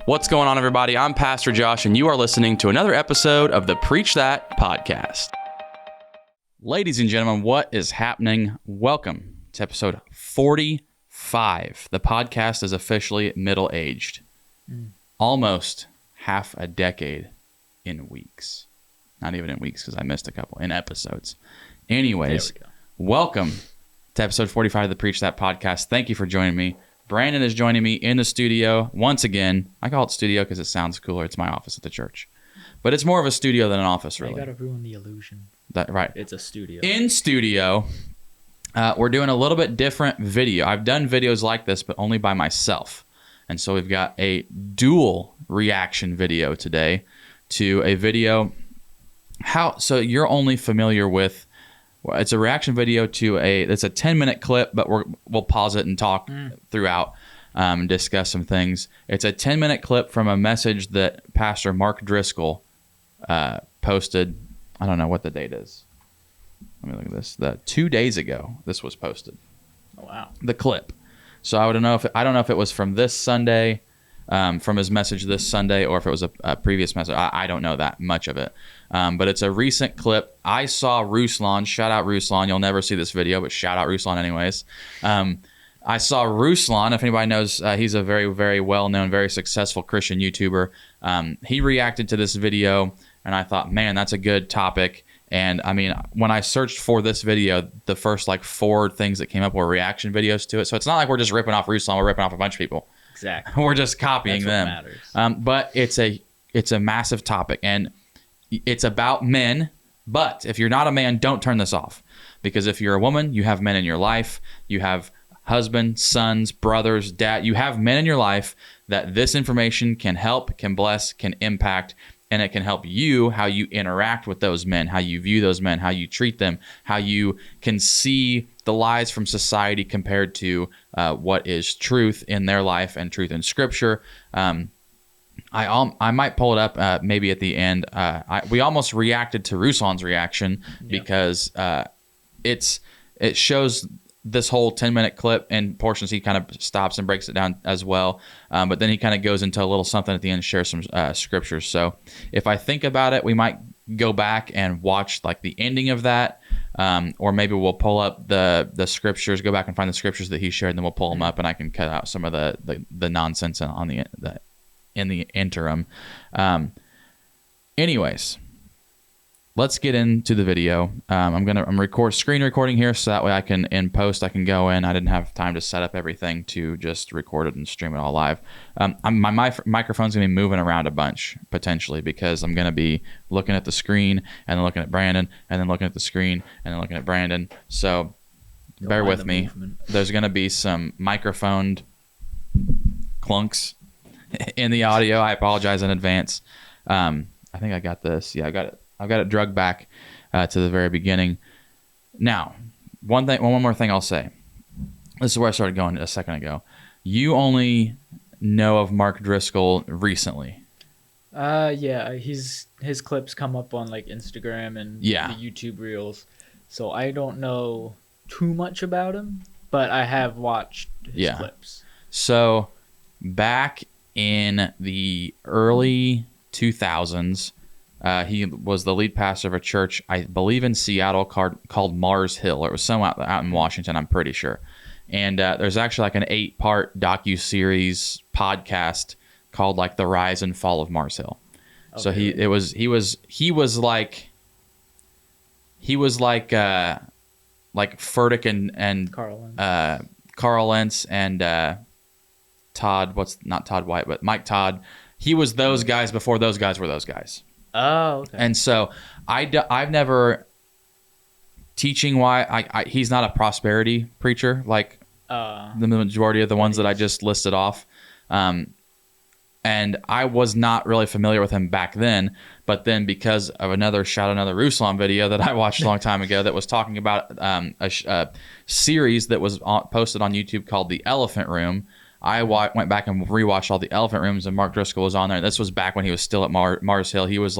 What's going on, everybody? I'm Pastor Josh, and you are listening to another episode of the Preach That podcast. Ladies and gentlemen, what is happening? Welcome to episode 45. The podcast is officially middle-aged. Almost half a decade in weeks. Not even in weeks, because I missed a couple in episodes. Anyways, welcome to episode 45 of the Preach That podcast. Thank you for joining me. Brandon is joining me in the studio once again. I call it studio because it sounds cooler. It's my office at the church. But it's more of a studio than an office, really. You gotta ruin the illusion. Right. It's a studio. In studio, we're doing a little bit different video. I've done videos like this, but only by myself. And so we've got a dual reaction video today to a video. So you're only familiar with, it's a reaction video to it's a 10-minute clip, but we'll pause it and talk throughout and discuss some things. It's a 10-minute clip from a message that Pastor Mark Driscoll posted. I don't know what the date is. Let me look at this. 2 days ago, this was posted. Oh, wow. The clip. So I don't know if it was from this Sunday, from his message this Sunday, or if it was a previous message. I don't know that much of it. But it's a recent clip. I saw Ruslan. Shout out Ruslan. You'll never see this video, but shout out Ruslan anyways. I saw Ruslan. If anybody knows, he's a very, very well-known, very successful Christian YouTuber. He reacted to this video, and I thought, man, that's a good topic. And I mean, when I searched for this video, the first 4 things that came up were reaction videos to it. So it's not like we're just ripping off Ruslan. We're ripping off a bunch of people. Exactly. We're just copying them. But it's a massive topic, and it's about men. But if you're not a man, don't turn this off, because if you're a woman, you have men in your life. You have husband, sons, brothers, dad. You have men in your life that this information can help, can bless, can impact, and it can help you, how you interact with those men, how you view those men, how you treat them, how you can see the lies from society compared to what is truth in their life and truth in Scripture. I might pull it up maybe at the end. We almost reacted to Ruslan's reaction because it shows this whole 10-minute clip and portions. He kind of stops and breaks it down as well. But then he kind of goes into a little something at the end, share some scriptures. So if I think about it, we might go back and watch the ending of that. Or maybe we'll pull up the scriptures, go back and find the scriptures that he shared, and then we'll pull them up, and I can cut out some of the nonsense in the interim. Anyways, let's get into the video. I'm screen recording here, so that way I can, in post, I can go in. I didn't have time to set up everything to just record it and stream it all live. My microphone's going to be moving around a bunch, potentially, because I'm going to be looking at the screen and then looking at Brandon and then looking at the screen and then looking at Brandon. So bear with me. Movement. There's going to be some microphone clunks in the audio. I apologize in advance. I think I got this. Yeah, I've got it drugged back to the very beginning. Now, one more thing I'll say. This is where I started going a second ago. You only know of Mark Driscoll recently. Yeah, his clips come up on Instagram and the YouTube Reels. So I don't know too much about him, but I have watched his clips. So back in the early 2000s, he was the lead pastor of a church, I believe in Seattle, called Mars Hill. It was somewhere out in Washington, I'm pretty sure. And there's actually an 8-part docu-series podcast called the Rise and Fall of Mars Hill. Okay. So he was like Furtick and Carl Lentz and not Todd White, but Mike Todd. He was those guys before those guys were those guys. Oh, okay. And so I've never, teaching why he's not a prosperity preacher like the majority of the ones that I just listed off. And I was not really familiar with him back then, but then because of another Ruslan video that I watched a long time ago that was talking about a series that was posted on YouTube called The Elephant Room, I went back and rewatched all the Elephant Rooms, and Mark Driscoll was on there. This was back when he was still at Mars Hill. He was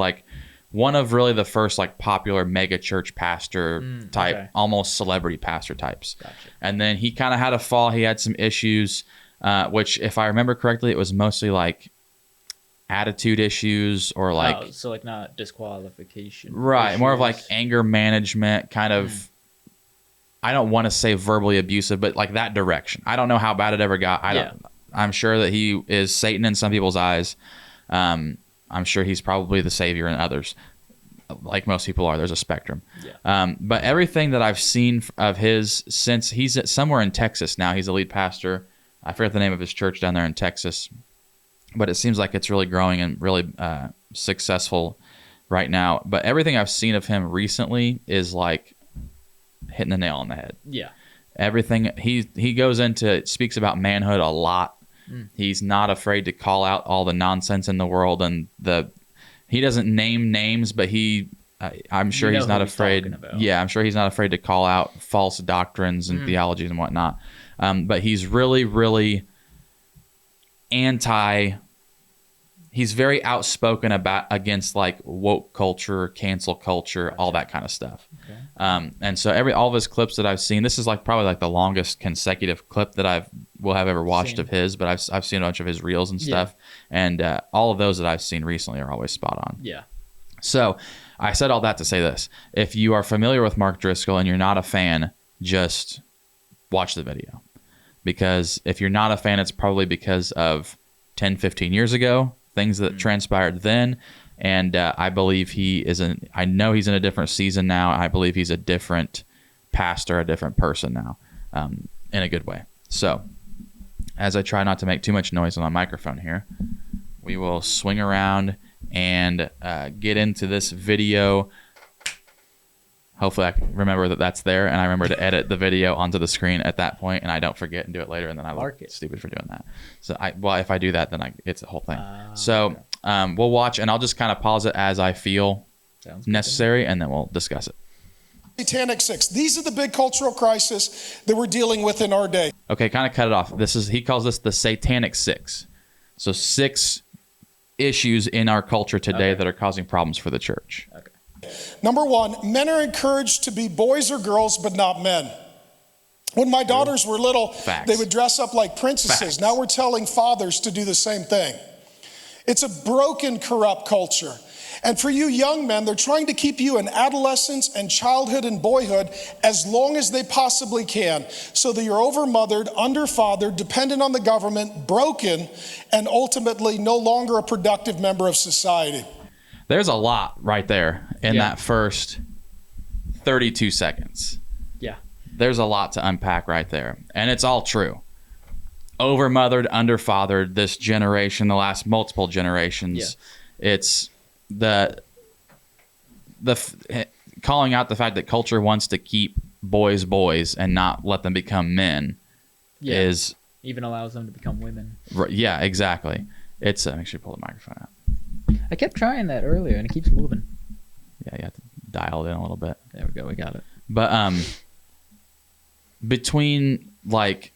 one of really the first popular mega church pastor type, almost celebrity pastor types. Gotcha. And then he kind of had a fall. He had some issues, which if I remember correctly, it was mostly attitude issues or like so like not disqualification, right? issues. More of like anger management, kind of. I don't want to say verbally abusive, but like that direction. I don't know how bad it ever got. I'm sure that he is Satan in some people's eyes. I'm sure he's probably the savior in others. Like most people are, there's a spectrum. Yeah. But everything that I've seen of his since he's somewhere in Texas now, he's a lead pastor. I forget the name of his church down there in Texas, but it seems like it's really growing and really successful right now. But everything I've seen of him recently is like hitting the nail on the head. Yeah. Everything he goes into, speaks about manhood a lot. He's not afraid to call out all the nonsense in the world, and he doesn't name names, but I'm sure he's not afraid. Yeah, I'm sure he's not afraid to call out false doctrines and theologies and whatnot. But he's really, really he's very outspoken against like woke culture, cancel culture, all that kind of stuff. Okay. And so all of his clips that I've seen, this is like probably like the longest consecutive clip that will have ever watched of his, but I've seen a bunch of his reels and stuff. And all of those that I've seen recently are always spot on. Yeah. So I said all that to say this. If you are familiar with Mark Driscoll and you're not a fan, just watch the video. Because if you're not a fan, it's probably because of 10, 15 years ago, things that transpired then. And I believe I know he's in a different season now. I believe he's a different pastor, a different person now, in a good way. So as I try not to make too much noise on my microphone here, we will swing around and get into this video. Hopefully I can remember that that's there, and I remember to edit the video onto the screen at that point, and I don't forget and do it later, and then I look stupid for doing that. So if I do that, then it's a whole thing. So we'll watch, and I'll just kind of pause it as I feel necessary, and then we'll discuss it. Satanic Six. These are the big cultural crises that we're dealing with in our day. Okay, kind of cut it off. He calls this the Satanic Six. So 6 issues in our culture today that are causing problems for the church. Okay. Number 1, men are encouraged to be boys or girls, but not men. When my daughters were little, they would dress up like princesses. Now we're telling fathers to do the same thing. It's a broken, corrupt culture. And for you young men, they're trying to keep you in adolescence and childhood and boyhood as long as they possibly can, so that you're overmothered, underfathered, dependent on the government, broken, and ultimately no longer a productive member of society. There's a lot right there in that first 32 seconds. Yeah. There's a lot to unpack right there. And it's all true. Overmothered, underfathered, this generation, the last multiple generations. Yeah. It's the calling out the fact that culture wants to keep boys boys and not let them become men is even allows them to become women. Yeah, exactly. It's make sure you pull the microphone out. I kept trying that earlier and it keeps moving. Yeah, you have to dial it in a little bit. There we go, we got it. But between like,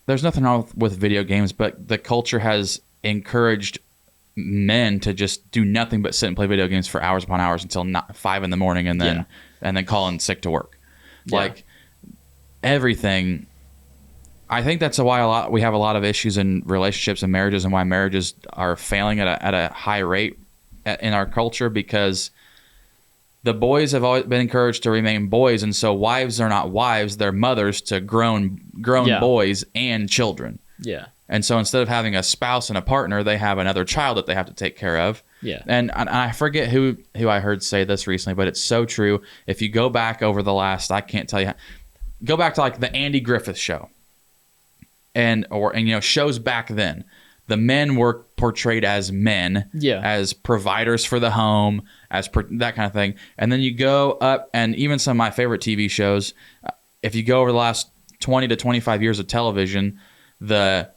there's nothing wrong with video games, but the culture has encouraged men to just do nothing but sit and play video games for hours upon hours until 5 a.m. and then call in sick to work. Yeah. Like everything. I think that's why we have a lot of issues in relationships and marriages, and why marriages are failing at a high rate in our culture, because the boys have always been encouraged to remain boys, and so wives are not wives; they're mothers to grown boys and children. Yeah. And so instead of having a spouse and a partner, they have another child that they have to take care of. Yeah. And I forget who I heard say this recently, but it's so true. If you go back over the last, I can't tell you, go back to like the Andy Griffith Show. And shows back then, the men were portrayed as men, as providers for the home, that kind of thing. And then you go up, and even some of my favorite TV shows, if you go over the last 20 to 25 years of television, the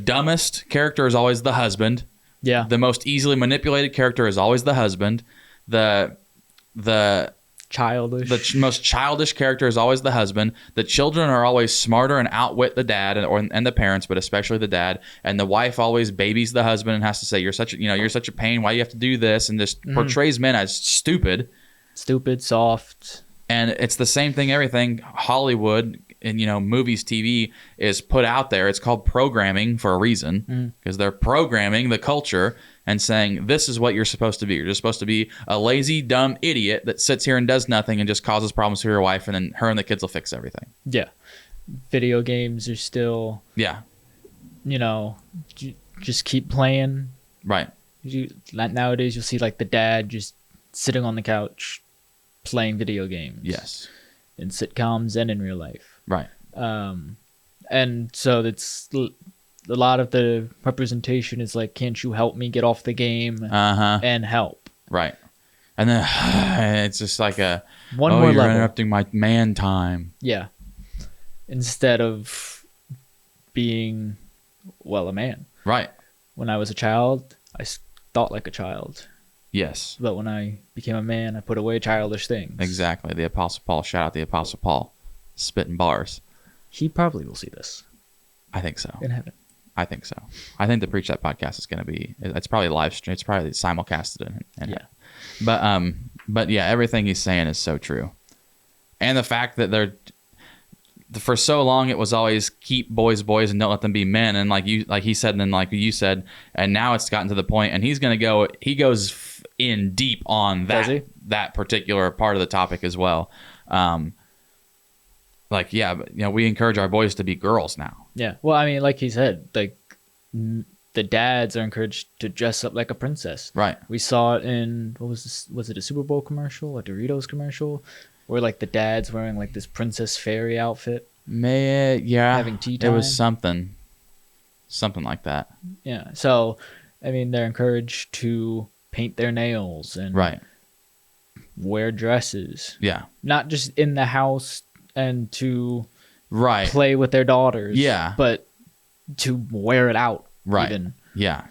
dumbest character is always the husband. Yeah. The most easily manipulated character is always the husband. The most childish character is always the husband. The children are always smarter and outwit the dad and the parents, but especially the dad. And the wife always babies the husband and has to say, you're such a pain. Why do you have to do this? And just portrays men as stupid, soft. And it's the same thing. Everything Hollywood and movies, TV is put out there. It's called programming for a reason, because they're programming the culture. and saying, this is what you're supposed to be. You're just supposed to be a lazy, dumb idiot that sits here and does nothing and just causes problems for your wife, and then her and the kids will fix everything. Yeah. Video games are still, yeah, just keep playing. Right. Nowadays, you'll see like the dad just sitting on the couch playing video games. Yes. In sitcoms and in real life. Right. And so it's a lot of the representation is like, can't you help me get off the game and help? Right. And then it's just like you're level. interrupting my man time. Yeah. Instead of being, a man. Right. When I was a child, I thought like a child. Yes. But when I became a man, I put away childish things. Exactly. The Apostle Paul. Shout out the Apostle Paul. Spitting bars. He probably will see this. I think so. In heaven. I think so. I think the Preach That podcast is going to be, it's probably live stream. It's probably simulcasted in yeah. But yeah, everything he's saying is so true. And the fact that for so long it was always keep boys boys and don't let them be men, and like he said, and then like you said, and now it's gotten to the point, and he goes in deep on that particular part of the topic as well. We encourage our boys to be girls now. Yeah. Well, I mean, like he said, like the dads are encouraged to dress up like a princess. Right. We saw it in, what was this? Was it a Super Bowl commercial, a Doritos commercial, where like the dad's wearing like this princess fairy outfit? Having tea time. It was something like that. Yeah. So, I mean, they're encouraged to paint their nails and wear dresses. Yeah. Not just in the house and to play with their daughters. Yeah. But to wear it out. Right. Even. Yeah.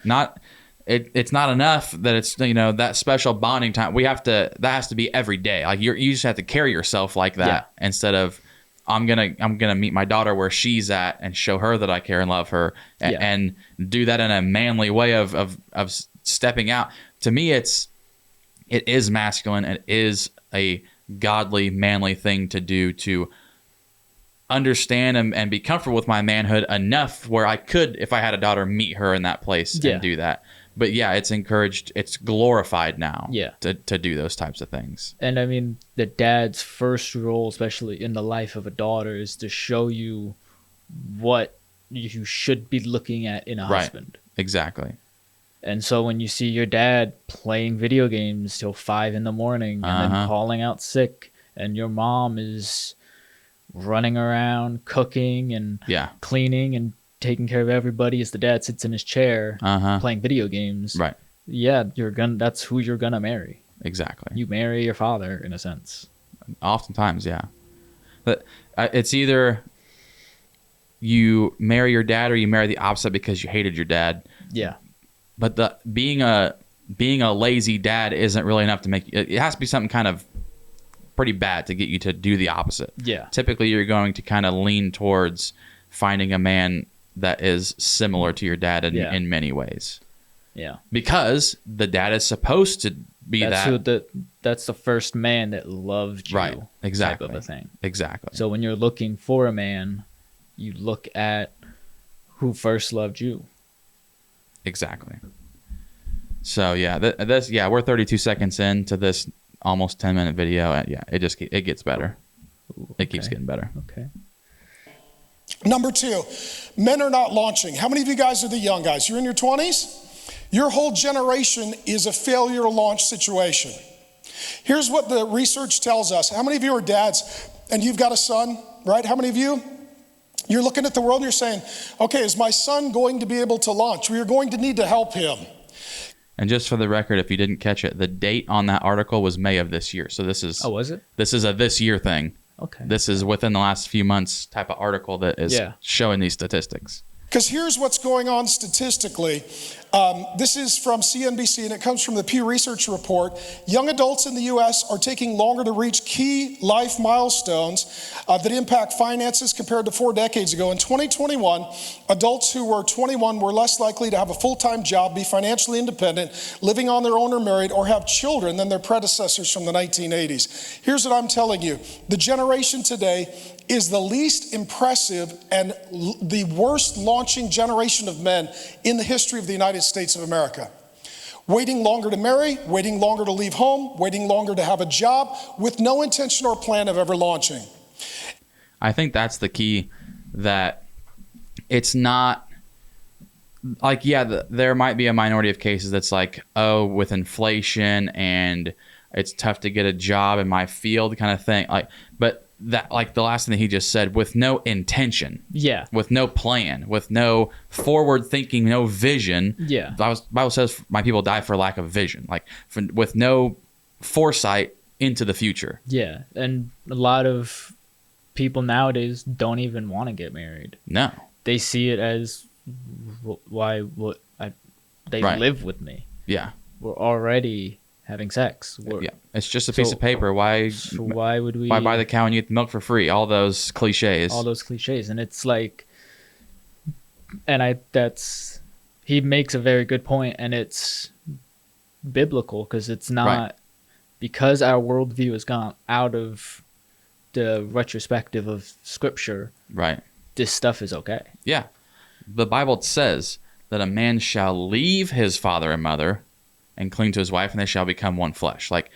It's not enough that it's, that special bonding time. That has to be every day. Like you just have to carry yourself like that instead of, I'm gonna meet my daughter where she's at and show her that I care and love her, and do that in a manly way of stepping out. To me, it is masculine. It is a godly, manly thing to do, to understand and be comfortable with my manhood enough where I could, if I had a daughter, meet her in that place and do that. But yeah, it's encouraged, it's glorified now to do those types of things. And I mean, the dad's first role, especially in the life of a daughter, is to show you what you should be looking at in a husband. Exactly. And so when you see your dad playing video games till 5 a.m. and then calling out sick, and your mom is running around cooking and cleaning and taking care of everybody as the dad sits in his chair playing video games. Right. Yeah, that's who you're gonna marry. Exactly. You marry your father in a sense. Oftentimes, yeah. But it's either you marry your dad or you marry the opposite because you hated your dad. Yeah. But being a lazy dad isn't really enough to make it has to be something kind of pretty bad to get you to do the opposite. Yeah. Typically, you're going to kind of lean towards finding a man that is similar to your dad in many ways. Yeah. Because the dad is supposed to be that's the first man that loved you. Right. Exactly. Type of a thing. Exactly. So when you're looking for a man, you look at who first loved you. Exactly. So yeah, we're 32 seconds into this almost 10-minute video. It gets better. It keeps getting better. Okay. Number 2, men are not launching. How many of you guys are the young guys? You're in your 20s? Your whole generation is a failure to launch situation. Here's what the research tells us. How many of you are dads and you've got a son, right? How many of you? You're looking at the world and you're saying, okay, is my son going to be able to launch? We are going to need to help him. And just for the record, if you didn't catch it, the date on that article was May of this year. So this is... Oh, was it? This is a this year thing. Okay. This is within the last few months type of article that is showing these statistics. Because here's what's going on statistically. This is from CNBC, and it comes from the Pew Research report. Young adults in the U.S. are taking longer to reach key life milestones that impact finances compared to 4 decades ago. In 2021, adults who were 21 were less likely to have a full-time job, be financially independent, living on their own or married, or have children than their predecessors from the 1980s. Here's what I'm telling you. The generation today is the least impressive and the worst launching generation of men in the history of the United States of America. Waiting longer to marry, waiting longer to leave home, waiting longer to have a job, with no intention or plan of ever launching. I think that's the key, that it's not like, yeah, there might be a minority of cases that's like, oh, with inflation and it's tough to get a job in my field kind of thing. Like, but that, like the last thing that he just said, with no intention, with no plan, with no forward thinking, no vision. The Bible says my people die for lack of vision, like with no foresight into the future. Yeah. And a lot of people nowadays don't even want to get married. No, they see it as they live with me. Yeah, we're already having sex. It's just a piece of paper. Why would we? Why buy the cow and you get the milk for free? All those cliches. And it's like, he makes a very good point, and it's biblical, because it's not because our worldview has gone out of the retrospective of Scripture. Right. This stuff is okay. Yeah, the Bible says that a man shall leave his father and mother and cling to his wife, and they shall become one flesh. Like,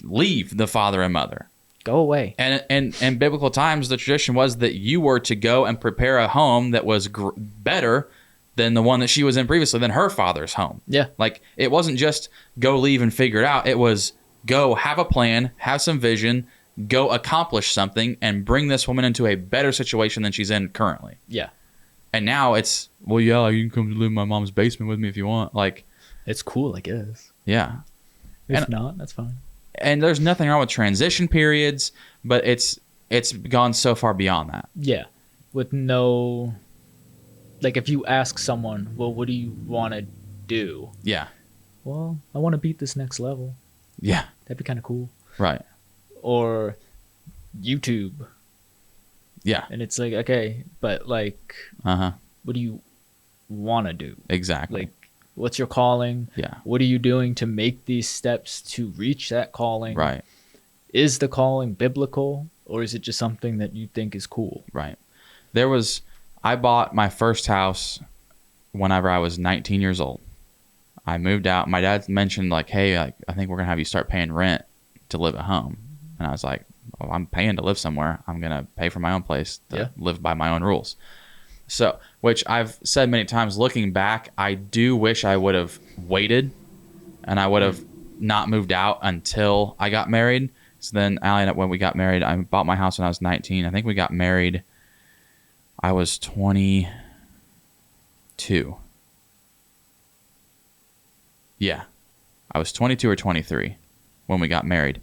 leave the father and mother. Go away. And in biblical times, the tradition was that you were to go and prepare a home that was better than the one that she was in previously, than her father's home. Yeah. Like, it wasn't just go leave and figure it out. It was go have a plan, have some vision, go accomplish something, and bring this woman into a better situation than she's in currently. Yeah. And now it's, well, yeah, you can come live in my mom's basement with me if you want. Like, it's cool, I guess. Yeah. If not, that's fine. And there's nothing wrong with transition periods, but it's gone so far beyond that. Yeah. With no, like, if you ask someone, well, what do you want to do? Yeah. Well, I want to beat this next level. Yeah. That'd be kind of cool. Right. Or YouTube. Yeah. And it's like, okay, but like, what do you want to do? Exactly. Like, what's your calling? Yeah. What are you doing to make these steps to reach that calling? Right. Is the calling biblical, or is it just something that you think is cool? Right. I bought my first house whenever I was 19 years old. I moved out. My dad mentioned, like, hey, I think we're going to have you start paying rent to live at home. And I was like, well, I'm paying to live somewhere. I'm going to pay for my own place to live by my own rules. So, which I've said many times, looking back, I do wish I would have waited and I would have not moved out until I got married. So then, Allie, when we got married, I bought my house when I was 19. I think we got married, I was 22. Yeah. I was 22 or 23 when we got married.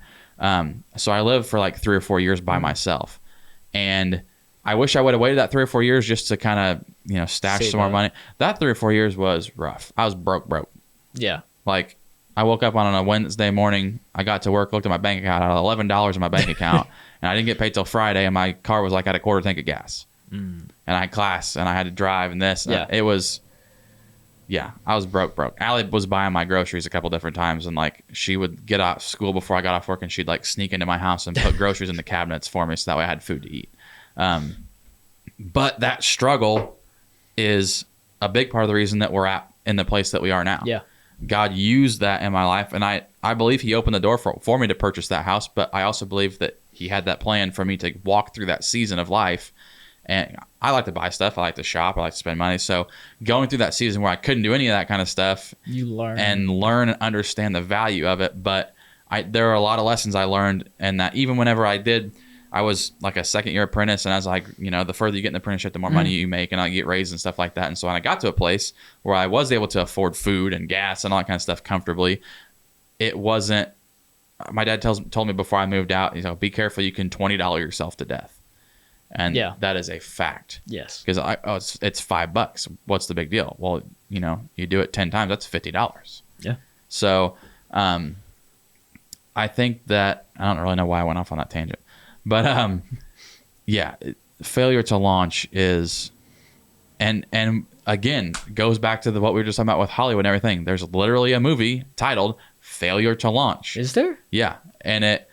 So I lived for like 3 or 4 years by myself. And I wish I would have waited that 3 or 4 years just to kind of, stash Save some more up. money. That 3 or 4 years was rough. I was broke. Yeah. Like, I woke up on a Wednesday morning. I got to work, looked at my bank account. I had $11 in my bank account, and I didn't get paid till Friday. And my car was like at a quarter tank of gas. And I had class, and I had to drive, and this. Yeah. It was. Yeah, I was broke. Allie was buying my groceries a couple different times, and like she would get out of school before I got off work, and she'd like sneak into my house and put groceries in the cabinets for me, so that way I had food to eat. But that struggle is a big part of the reason that we're in the place that we are now. Yeah. God used that in my life, and I believe He opened the door for me to purchase that house, but I also believe that He had that plan for me to walk through that season of life. And I like to buy stuff. I like to shop. I like to spend money. So going through that season where I couldn't do any of that kind of stuff, you learn and understand the value of it. But there are a lot of lessons I learned, and that even whenever I was like a 2nd-year apprentice, and I was like, the further you get in the apprenticeship, the more money you make, and I get raised and stuff like that. And so when I got to a place where I was able to afford food and gas and all that kind of stuff comfortably, it wasn't. My dad told me before I moved out, he's like, be careful, you can $20 yourself to death. And that is a fact. Yes. Because it's $5. What's the big deal? Well, you do it 10 times, that's $50. Yeah. So I think that, I don't really know why I went off on that tangent. But failure to launch is, and again, goes back to what we were just talking about with Hollywood and everything. There's literally a movie titled Failure to Launch. Is there? Yeah. And it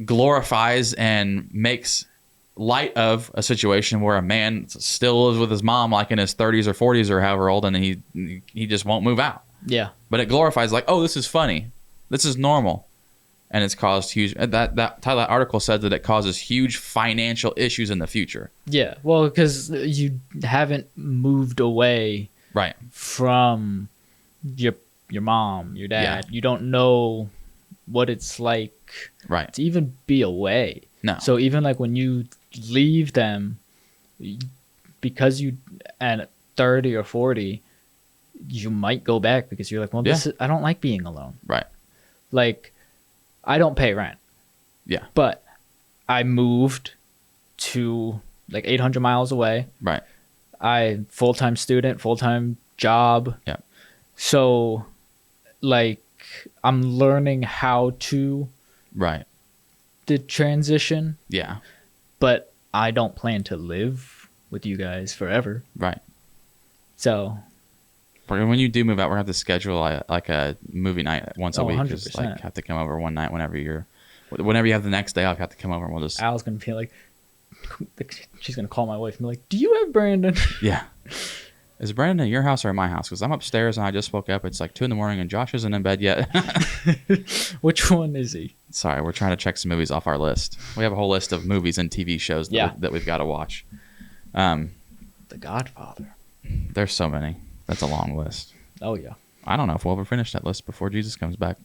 glorifies and makes light of a situation where a man still lives with his mom like in his 30s or 40s or however old, and he just won't move out. Yeah. But it glorifies like, oh, this is funny. This is normal. And it's caused huge, that article said that it causes huge financial issues in the future. Yeah. Well, because you haven't moved away right from your mom, your dad. You don't know what it's like to even be away. No. So even like when you leave them, because you at 30 or 40, you might go back because you're like, well, I don't like being alone. Right. Like, I don't pay rent. Yeah. But I moved to like 800 miles away. Right. I full-time student, full-time job. Yeah. So like I'm learning how to the transition. Yeah. But I don't plan to live with you guys forever. Right. So when you do move out, we're going to have to schedule like a movie night once a week. 100%. Just like have to come over one night whenever you have the next day off, you have to come over and we'll just. Al's going to be like, she's going to call my wife and be like, do you have Brandon? Yeah. Is Brandon at your house or at my house? Because I'm upstairs and I just woke up. It's like 2 a.m. and Josh isn't in bed yet. Which one is he? Sorry, we're trying to check some movies off our list. We have a whole list of movies and TV shows that we've got to watch. The Godfather. There's so many. That's a long list. Oh, yeah. I don't know if we'll ever finish that list before Jesus comes back.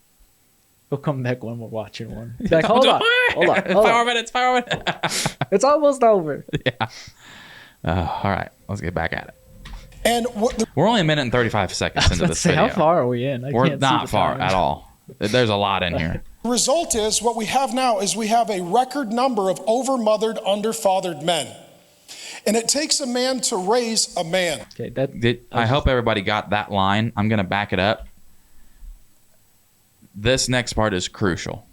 He'll come back when we're watching one. He's like, hold on. 5 more minutes. It's almost over. Yeah. All right. Let's get back at it. And we're only 1 minute and 35 seconds into this video. How far are we in? We're not far at all. There's a lot in here. The result is what we have now is we have a record number of overmothered, underfathered men. And it takes a man to raise a man. Okay, I hope everybody got that line. I'm going to back it up. This next part is crucial,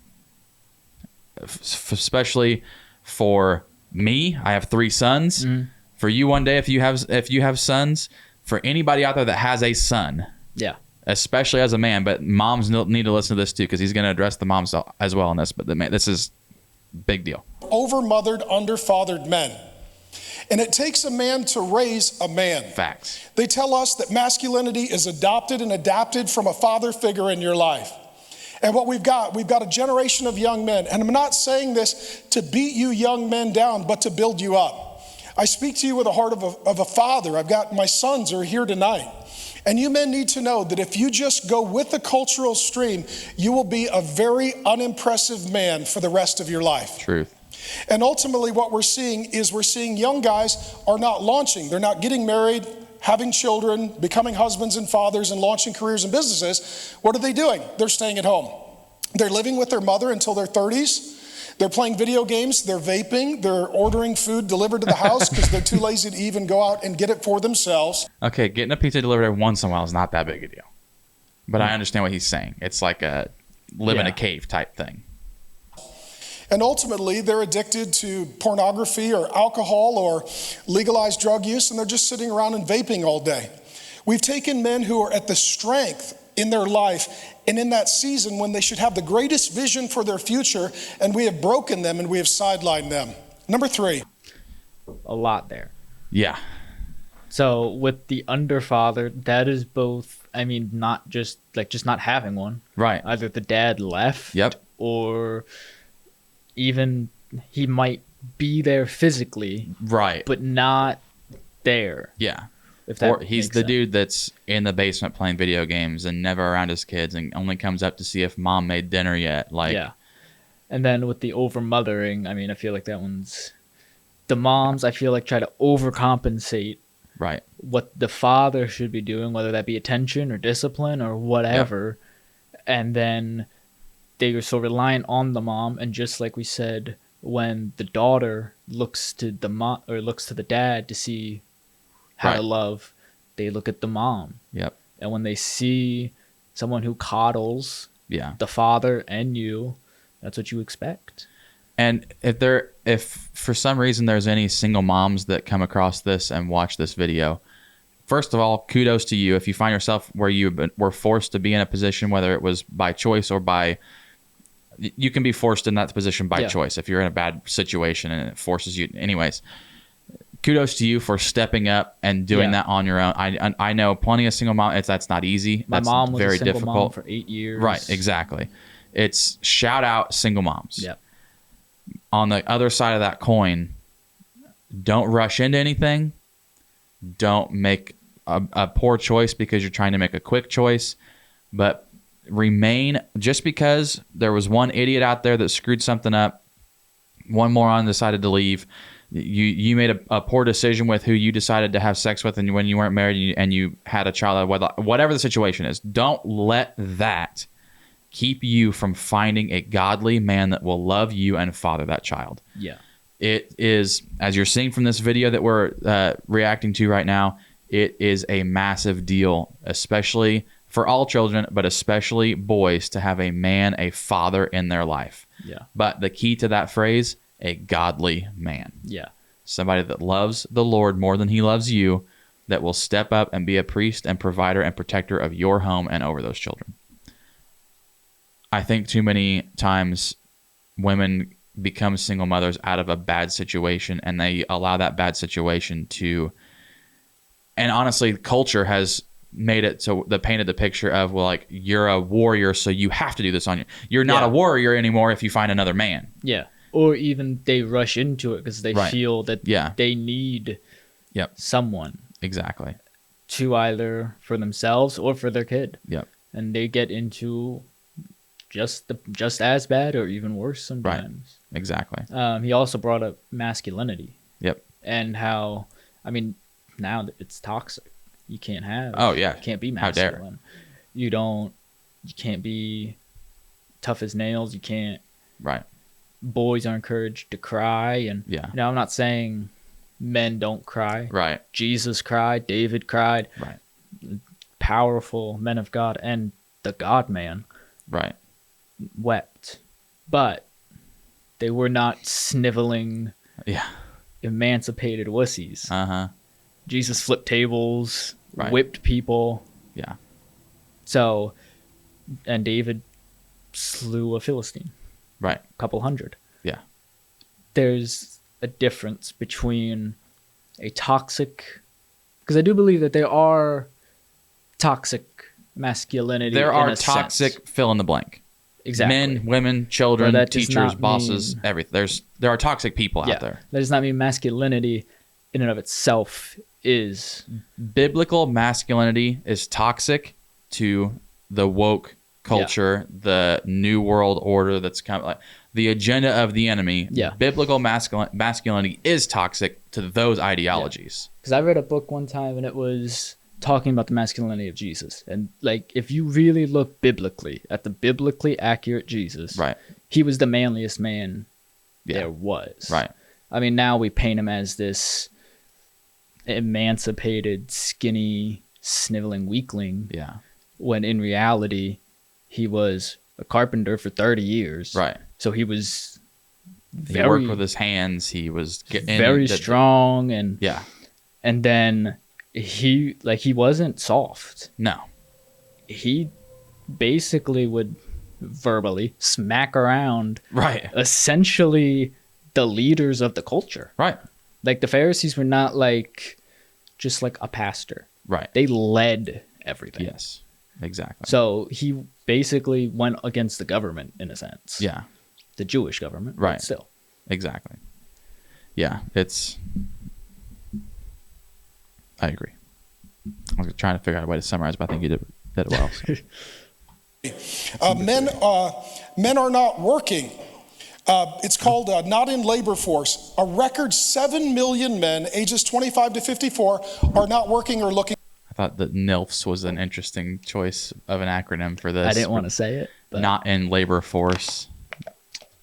especially for me. I have 3 sons. Mm-hmm. For you one day, if you have sons, for anybody out there that has a son, especially as a man, but moms need to listen to this too because he's going to address the moms as well in this. But this is big deal. Overmothered, underfathered men. And it takes a man to raise a man. Facts. They tell us that masculinity is adopted and adapted from a father figure in your life. And what we've got a generation of young men. And I'm not saying this to beat you young men down, but to build you up. I speak to you with the heart of a father. I've got my sons are here tonight. And you men need to know that if you just go with the cultural stream, you will be a very unimpressive man for the rest of your life. Truth. And ultimately what we're seeing young guys are not launching. They're not getting married, having children, becoming husbands and fathers, and launching careers and businesses. What are they doing? They're staying at home. They're living with their mother until their 30s. They're playing video games. They're vaping. They're ordering food delivered to the house because they're too lazy to even go out and get it for themselves. Okay, getting a pizza delivered every once in a while is not that big a deal. But I understand what he's saying. It's like a live in a cave type thing. And ultimately, they're addicted to pornography or alcohol or legalized drug use, and they're just sitting around and vaping all day. We've taken men who are at the strength in their life and in that season when they should have the greatest vision for their future, and we have broken them and we have sidelined them. Number 3. A lot there. Yeah. So with the underfather, that is both, I mean, not just not having one. Right. Either the dad left. Yep. Or even he might be there physically. Right. But not there. Yeah. Or he's the dude that's in the basement playing video games and never around his kids and only comes up to see if mom made dinner yet. Yeah. And then with the overmothering, I mean, I feel like that one's the moms, I feel like try to overcompensate what the father should be doing, whether that be attention or discipline or whatever. Yep. And then they are so reliant on the mom. And just like we said, when the daughter looks to the mom or looks to the dad to see how to love, they look at the mom. Yep. And when they see someone who coddles the father and you, that's what you expect. And if for some reason there's any single moms that come across this and watch this video, first of all, kudos to you. If you find yourself where you were forced to be in a position, whether it was by choice or you can be forced in that position by choice if you're in a bad situation and it forces you. Anyways, kudos to you for stepping up and doing that on your own. I know plenty of single moms. That's not easy. My mom was very a single difficult mom for 8 years. Right, exactly. It's shout out single moms. Yep. On the other side of that coin, don't rush into anything. Don't make a poor choice because you're trying to make a quick choice, but remain. Just because there was one idiot out there that screwed something up, one moron decided to leave, you made a poor decision with who you decided to have sex with, and when you weren't married and you had a child, whatever the situation is, don't let that keep you from finding a godly man that will love you and father that child. Yeah. It is, as you're seeing from this video that we're reacting to right now, it is a massive deal, especially for all children, but especially boys, to have a man, a father in their life. Yeah. But the key to that phrase, a godly man. Yeah. Somebody that loves the Lord more than he loves you, that will step up and be a priest and provider and protector of your home and over those children. I think too many times women become single mothers out of a bad situation, and they allow that bad situation to, and honestly, culture has made it so they painted the picture of, well, like, you're a warrior, so you have to do this on you. You're not a warrior anymore if you find another man. Yeah. Or even they rush into it because they feel that they need someone. Exactly. To either for themselves or for their kid. Yep. And they get into just as bad or even worse sometimes. Right. Exactly. He also brought up masculinity. Yep. And how, I mean, now it's toxic. You can't have. Oh yeah. You can't be masculine. You can't be tough as nails. You can't. Right. Boys are encouraged to cry, and I'm not saying men don't cry. Right. Jesus cried. David cried. Right. Powerful men of God and the God man. Right. Wept, but they were not sniveling. Yeah. Emancipated wussies. Jesus flipped tables, whipped people. Yeah. So, and David slew a Philistine. Right. A couple hundred. Yeah. There's a difference between a toxic, because I do believe that there are toxic masculinity. There are toxic fill in the blank. Exactly. Men, women, children, teachers, bosses, everything. There are toxic people out there. That does not mean masculinity in and of itself is. Biblical masculinity is toxic to the woke culture, the new world order that's kind of like the agenda of the enemy. Yeah. Biblical masculinity is toxic to those ideologies. Because I read a book one time and it was talking about the masculinity of Jesus. And like, if you really look biblically at the biblically accurate Jesus, he was the manliest man there was. Right. I mean, now we paint him as this emancipated, skinny, sniveling weakling. Yeah. When in reality, he was a carpenter for 30 years. Right. So he was he worked with his hands. He was very strong. And yeah. And then he wasn't soft. No. He basically would verbally smack around. Right. Essentially the leaders of the culture. Right. Like the Pharisees were not like just like a pastor. Right. They led everything. Yes. Exactly. So he basically went against the government in a sense. Yeah. The Jewish government. Right. But still. Exactly. Yeah. I agree. I was trying to figure out a way to summarize, but I think you did it well. Men are not working. It's called not in labor force. A record 7 million men ages 25 to 54 are not working or looking. I thought that NILFs was an interesting choice of an acronym for this. I didn't want to say it. But not in labor force.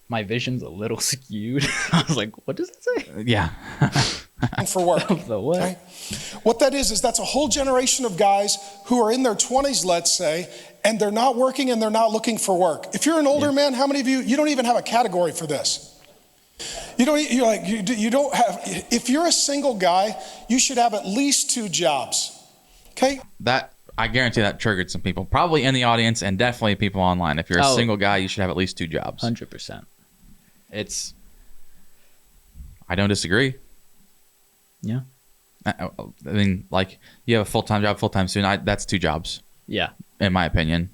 My vision's a little skewed. I was like, what does it say? Yeah. For work. The what? Okay? What that is that's a whole generation of guys who are in their 20s, let's say, and they're not working and they're not looking for work. If you're an older man, how many of you don't even have a category for this? You don't have, if you're a single guy, you should have at least 2 jobs. Okay? That, I guarantee that triggered some people, probably in the audience and definitely people online. If you're a single guy, you should have at least 2 jobs. 100%. I don't disagree. Yeah. I mean, like, you have a full-time job, full-time student. That's 2 jobs. Yeah. In my opinion,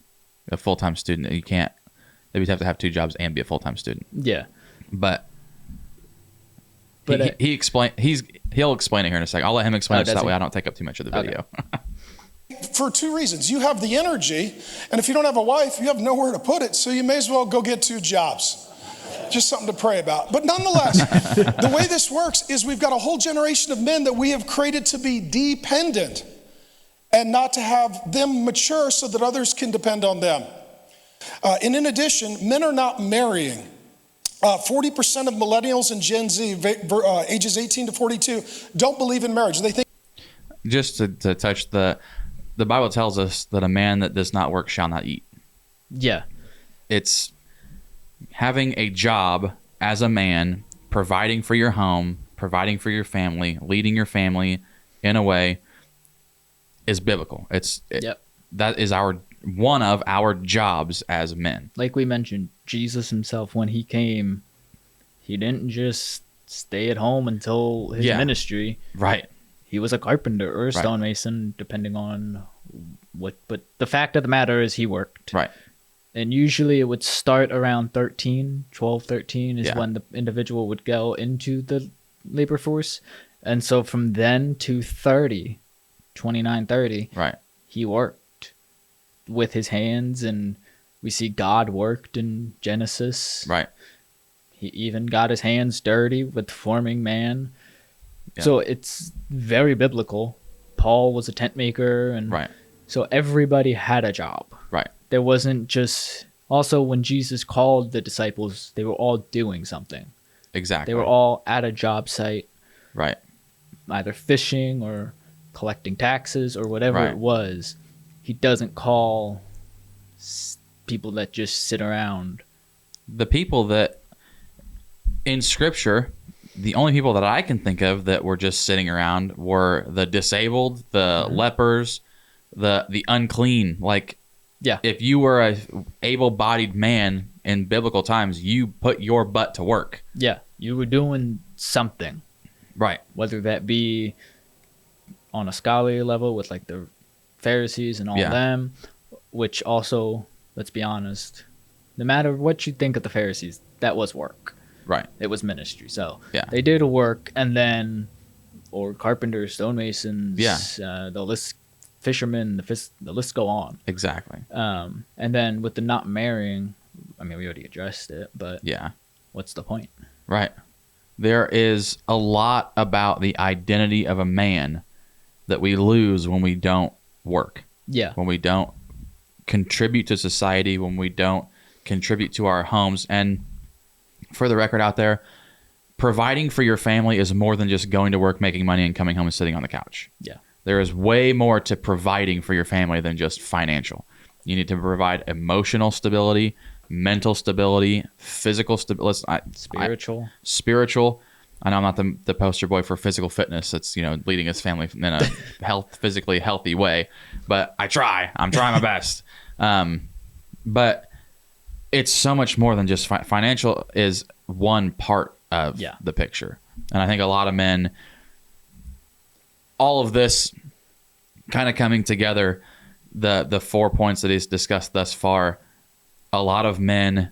a full-time student, you can't. They would have to have 2 jobs and be a full-time student. Yeah. But he explain. He'll explain it here in a second. I'll let him explain it so that way I don't take up too much of the video. Okay. For 2 reasons. You have the energy, and if you don't have a wife, you have nowhere to put it, so you may as well go get 2 jobs. Just something to pray about. But nonetheless, the way this works is we've got a whole generation of men that we have created to be dependent and not to have them mature so that others can depend on them. And in addition, men are not marrying. 40% of millennials and Gen Z, ages 18 to 42, don't believe in marriage. They think. Just to touch the Bible tells us that a man that does not work shall not eat. Yeah. It's having a job as a man, providing for your home, providing for your family, leading your family in a way is biblical. That is one of our jobs as men. Like we mentioned, Jesus himself, when he came, he didn't just stay at home until his ministry. Right. He was a carpenter or a stonemason, depending on what. But the fact of the matter is he worked. Right. And usually it would start around 13 is when the individual would go into the labor force. And so from then to 29, 30, right, he worked with his hands, and we see God worked in Genesis. Right. He even got his hands dirty with forming man. Yeah. So it's very biblical. Paul was a tent maker, and so everybody had a job. Right. There wasn't just... Also, when Jesus called the disciples, they were all doing something. Exactly. They were all at a job site. Right. Either fishing or collecting taxes or whatever it was. He doesn't call people that just sit around. The people that, in Scripture, the only people that I can think of that were just sitting around were the disabled, the lepers, the unclean. Like, if you were a able-bodied man in biblical times, you put your butt to work. Yeah, you were doing something. Right. Whether that be on a scholarly level with like the Pharisees and all them, which also, let's be honest, no matter what you think of the Pharisees, that was work. Right. It was ministry. So they did work, and then, or carpenters, stonemasons, the list, fishermen, the list go on. Exactly. And then with the not marrying, I mean, we already addressed it, but what's the point? Right. There is a lot about the identity of a man that we lose when we don't work. Yeah. When we don't contribute to society, when we don't contribute to our homes. And for the record out there, providing for your family is more than just going to work, making money, and coming home and sitting on the couch. Yeah. There is way more to providing for your family than just financial. You need to provide emotional stability, mental stability, physical stability, spiritual. I know I'm not the poster boy for physical fitness. It's, leading his family in a physically healthy way, but I'm trying my best. But it's so much more than just financial is one part of the picture. And I think a lot of men, all of this kind of coming together, the 4 points that he's discussed thus far, a lot of men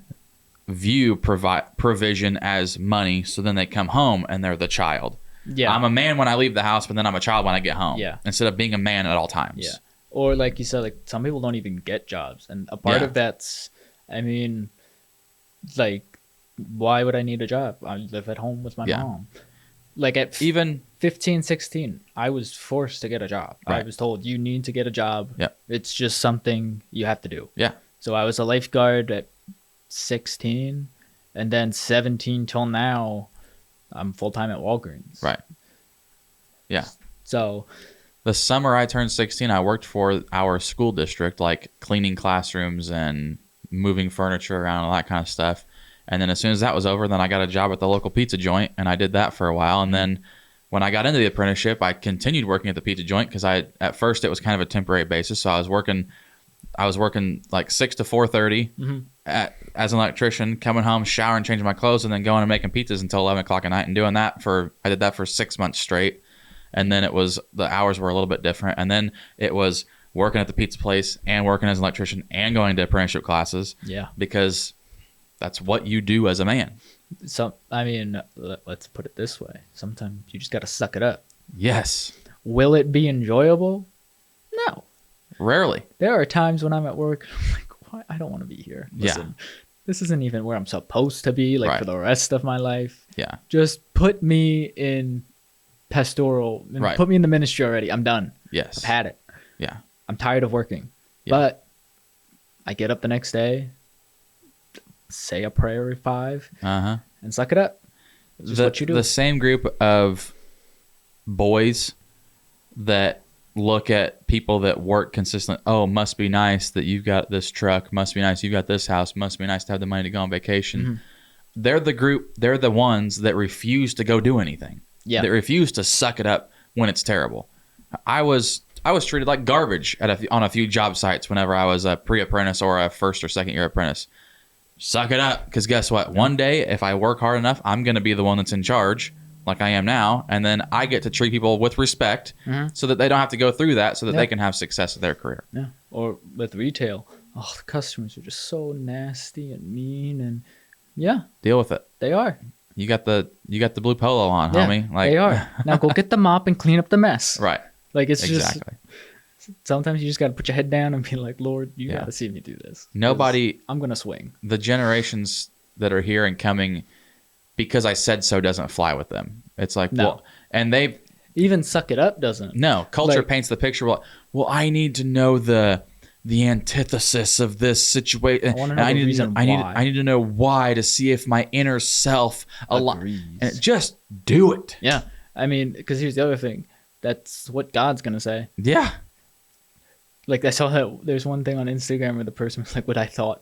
view provision as money, so then they come home and they're the child. Yeah, I'm a man when I leave the house, but then I'm a child when I get home. Yeah, instead of being a man at all times. Yeah, or like you said, like some people don't even get jobs, and a part of that's, I mean, like, why would I need a job? I live at home with my mom. Like at even 15, 16, I was forced to get a job. Right. I was told, you need to get a job. Yeah, it's just something you have to do. Yeah. So I was a lifeguard at 16, and then 17 till now, I'm full-time at Walgreens. Right. Yeah. So the summer I turned 16, I worked for our school district, like cleaning classrooms and moving furniture around, all that kind of stuff. And then as soon as that was over, then I got a job at the local pizza joint, and I did that for a while. And then when I got into the apprenticeship, I continued working at the pizza joint because at first it was kind of a temporary basis. So I was working like 6 to 4:30 as an electrician, coming home, showering, changing my clothes, and then going and making pizzas until 11 o'clock at night, and doing that I did that for 6 months straight. And then it was the hours were a little bit different. And then it was working at the pizza place and working as an electrician and going to apprenticeship classes. Yeah. Because that's what you do as a man. So, I mean, let's put it this way. Sometimes you just got to suck it up. Yes. Will it be enjoyable? No. Rarely. There are times when I'm at work, I'm like, why? I don't want to be here. Listen, this isn't even where I'm supposed to be, like, for the rest of my life. Yeah. Just put me in pastoral, and put me in the ministry already. I'm done. Yes. I've had it. Yeah. I'm tired of working. Yeah. But I get up the next day, say a prayer at 5, and suck it up. This is what you do. The same group of boys that look at people that work consistently. Oh, must be nice that you've got this truck. Must be nice you've got this house. Must be nice to have the money to go on vacation. Mm-hmm. They're the group. They're the ones that refuse to go do anything. Yeah. That refuse to suck it up when it's terrible. I was treated like garbage on a few job sites whenever I was a pre-apprentice or a first or second year apprentice. Suck it up, because guess what? One day, if I work hard enough, I'm going to be the one that's in charge, like I am now, and then I get to treat people with respect, so that they don't have to go through that, so that they can have success with their career. Yeah. Or with retail, the customers are just so nasty and mean, and deal with it. They are. You got the blue polo on, homie. Like, they are. Now go get the mop and clean up the mess. Right. Like, it's just sometimes you just got to put your head down and be like, Lord, you got to see me do this. Nobody. I'm going to swing. The generations that are here and coming, because I said so, doesn't fly with them. It's like, well, and they even suck it up doesn't. No, culture paints the picture. Well, I need to know the antithesis of this situation. I need to know why to see if my inner self agrees. And just do it. Yeah. I mean, because here's the other thing. That's what God's going to say. Yeah. Like, I saw that there's one thing on Instagram where the person was like, what I thought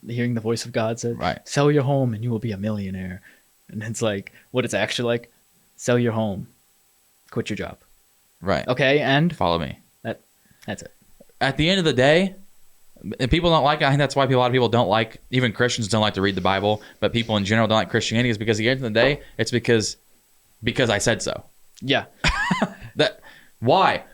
hearing the voice of God said, sell your home and you will be a millionaire. And it's like, what it's actually like, sell your home, quit your job. Right. Okay, and follow me. That's it. At the end of the day, and people don't like it. I think that's why a lot of people don't like, even Christians don't like to read the Bible, but people in general don't like Christianity, is because at the end of the day, it's because I said so. Yeah. Why?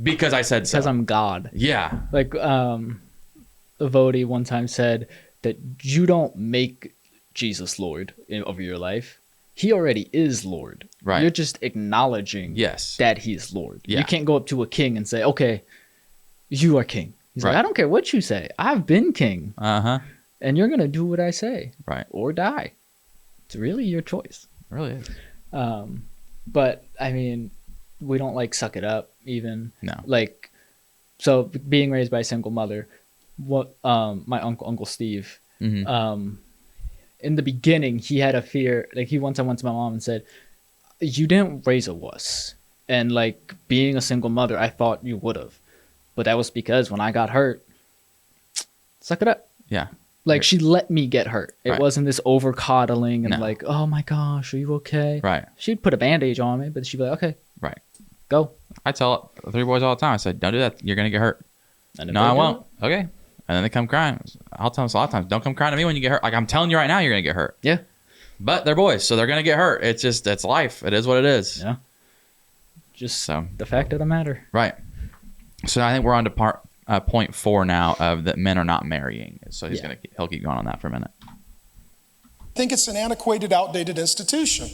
Because I said so. Because I'm God. Yeah. Like, Vody one time said that you don't make Jesus Lord over your life. He already is Lord. Right. You're just acknowledging that he's Lord. Yeah. You can't go up to a king and say, okay, you are king. He's like, I don't care what you say. I've been king. And you're going to do what I say. Right. Or die. It's really your choice. It really is. But, I mean, we don't, like, suck it up even. No. Like, so being raised by a single mother, my Uncle Steve, in the beginning, he had a fear. Like, he once went to my mom and said, you didn't raise a wuss. And, like, being a single mother, I thought you would have. But that was because when I got hurt, suck it up. Yeah. Like, she let me get hurt. It wasn't this over coddling and like, oh my gosh, are you okay? Right. She'd put a bandage on me, but she'd be like, okay. Right. Go. I tell 3 boys all the time. I said, don't do that. You're going to get hurt. No, I won't. Okay. And then they come crying. I'll tell them a lot of times, don't come crying to me when you get hurt. Like, I'm telling you right now, you're going to get hurt. Yeah. But they're boys, so they're going to get hurt. It's life. It is what it is. Yeah. Just the fact of the matter. Right. So I think we're on to point 4 now of that men are not marrying. So he'll keep going on that for a minute. I think it's an antiquated, outdated institution.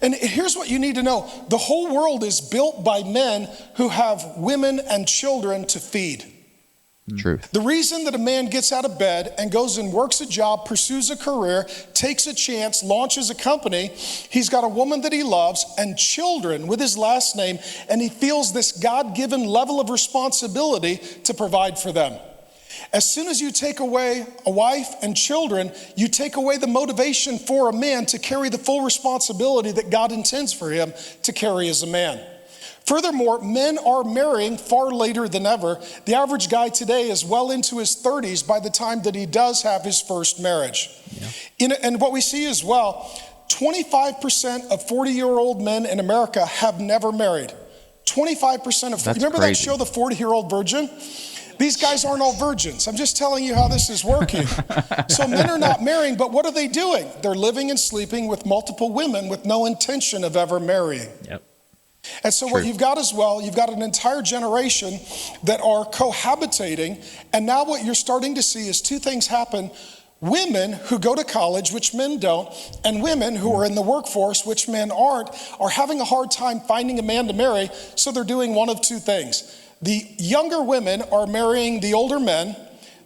And here's what you need to know. The whole world is built by men who have women and children to feed. Truth. The reason that a man gets out of bed and goes and works a job, pursues a career, takes a chance, launches a company, he's got a woman that he loves and children with his last name, and he feels this God-given level of responsibility to provide for them. As soon as you take away a wife and children, you take away the motivation for a man to carry the full responsibility that God intends for him to carry as a man. Furthermore, men are marrying far later than ever. The average guy today is well into his 30s by the time that he does have his first marriage. Yeah. And what we see as well, 25% of 40-year-old men in America have never married. 25% of... That's remember crazy. That show, The 40-Year-Old Virgin? These guys aren't all virgins. I'm just telling you how this is working. So men are not marrying, but what are they doing? They're living and sleeping with multiple women with no intention of ever marrying. Yep. And so what you've got as well, you've got an entire generation that are cohabitating. And now what you're starting to see is two things happen. Women who go to college, which men don't, and women who are in the workforce, which men aren't, are having a hard time finding a man to marry. So they're doing one of two things. The younger women are marrying the older men,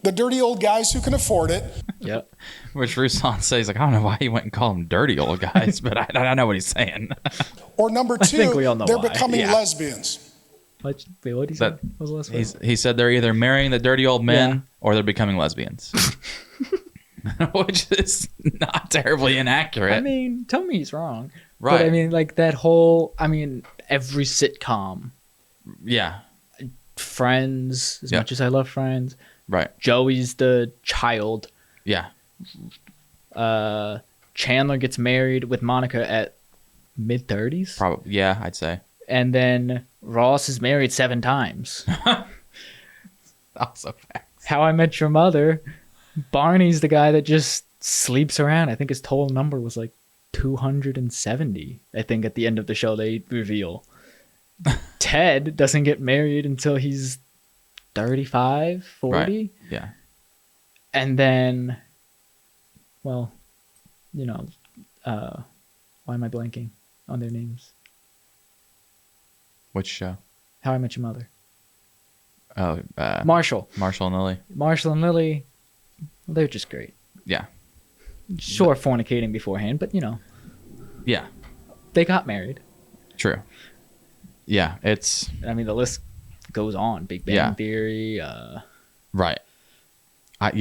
the dirty old guys who can afford it. Yep. Which Ruslan says, like, I don't know why he went and called them dirty old guys, but I know what he's saying. Or number two, they're becoming lesbians. Wait, what did he say? What was the last one? He said they're either marrying the dirty old men or they're becoming lesbians. Which is not terribly inaccurate. I mean, tell me he's wrong. Right. But I mean, like that whole, every sitcom. Yeah. Friends, as much as I love Friends. Right. Joey's the child. Yeah. Chandler gets married with Monica at mid-30s. Probably. Yeah, I'd say. And then Ross is married 7 times. Also facts. How I Met Your Mother. Barney's the guy that just sleeps around. I think his total number was like 270. I think at the end of the show they reveal. Ted doesn't get married until he's 35, 40. Right. Yeah. And then, well, why am I blanking on their names? Which show? How I Met Your Mother. Oh, Marshall. Marshall and Lily. Marshall and Lily, they're just great. Yeah. Sure, fornicating beforehand, but Yeah. They got married. True. Yeah, the list goes on. Big Bang Theory. Right. I'm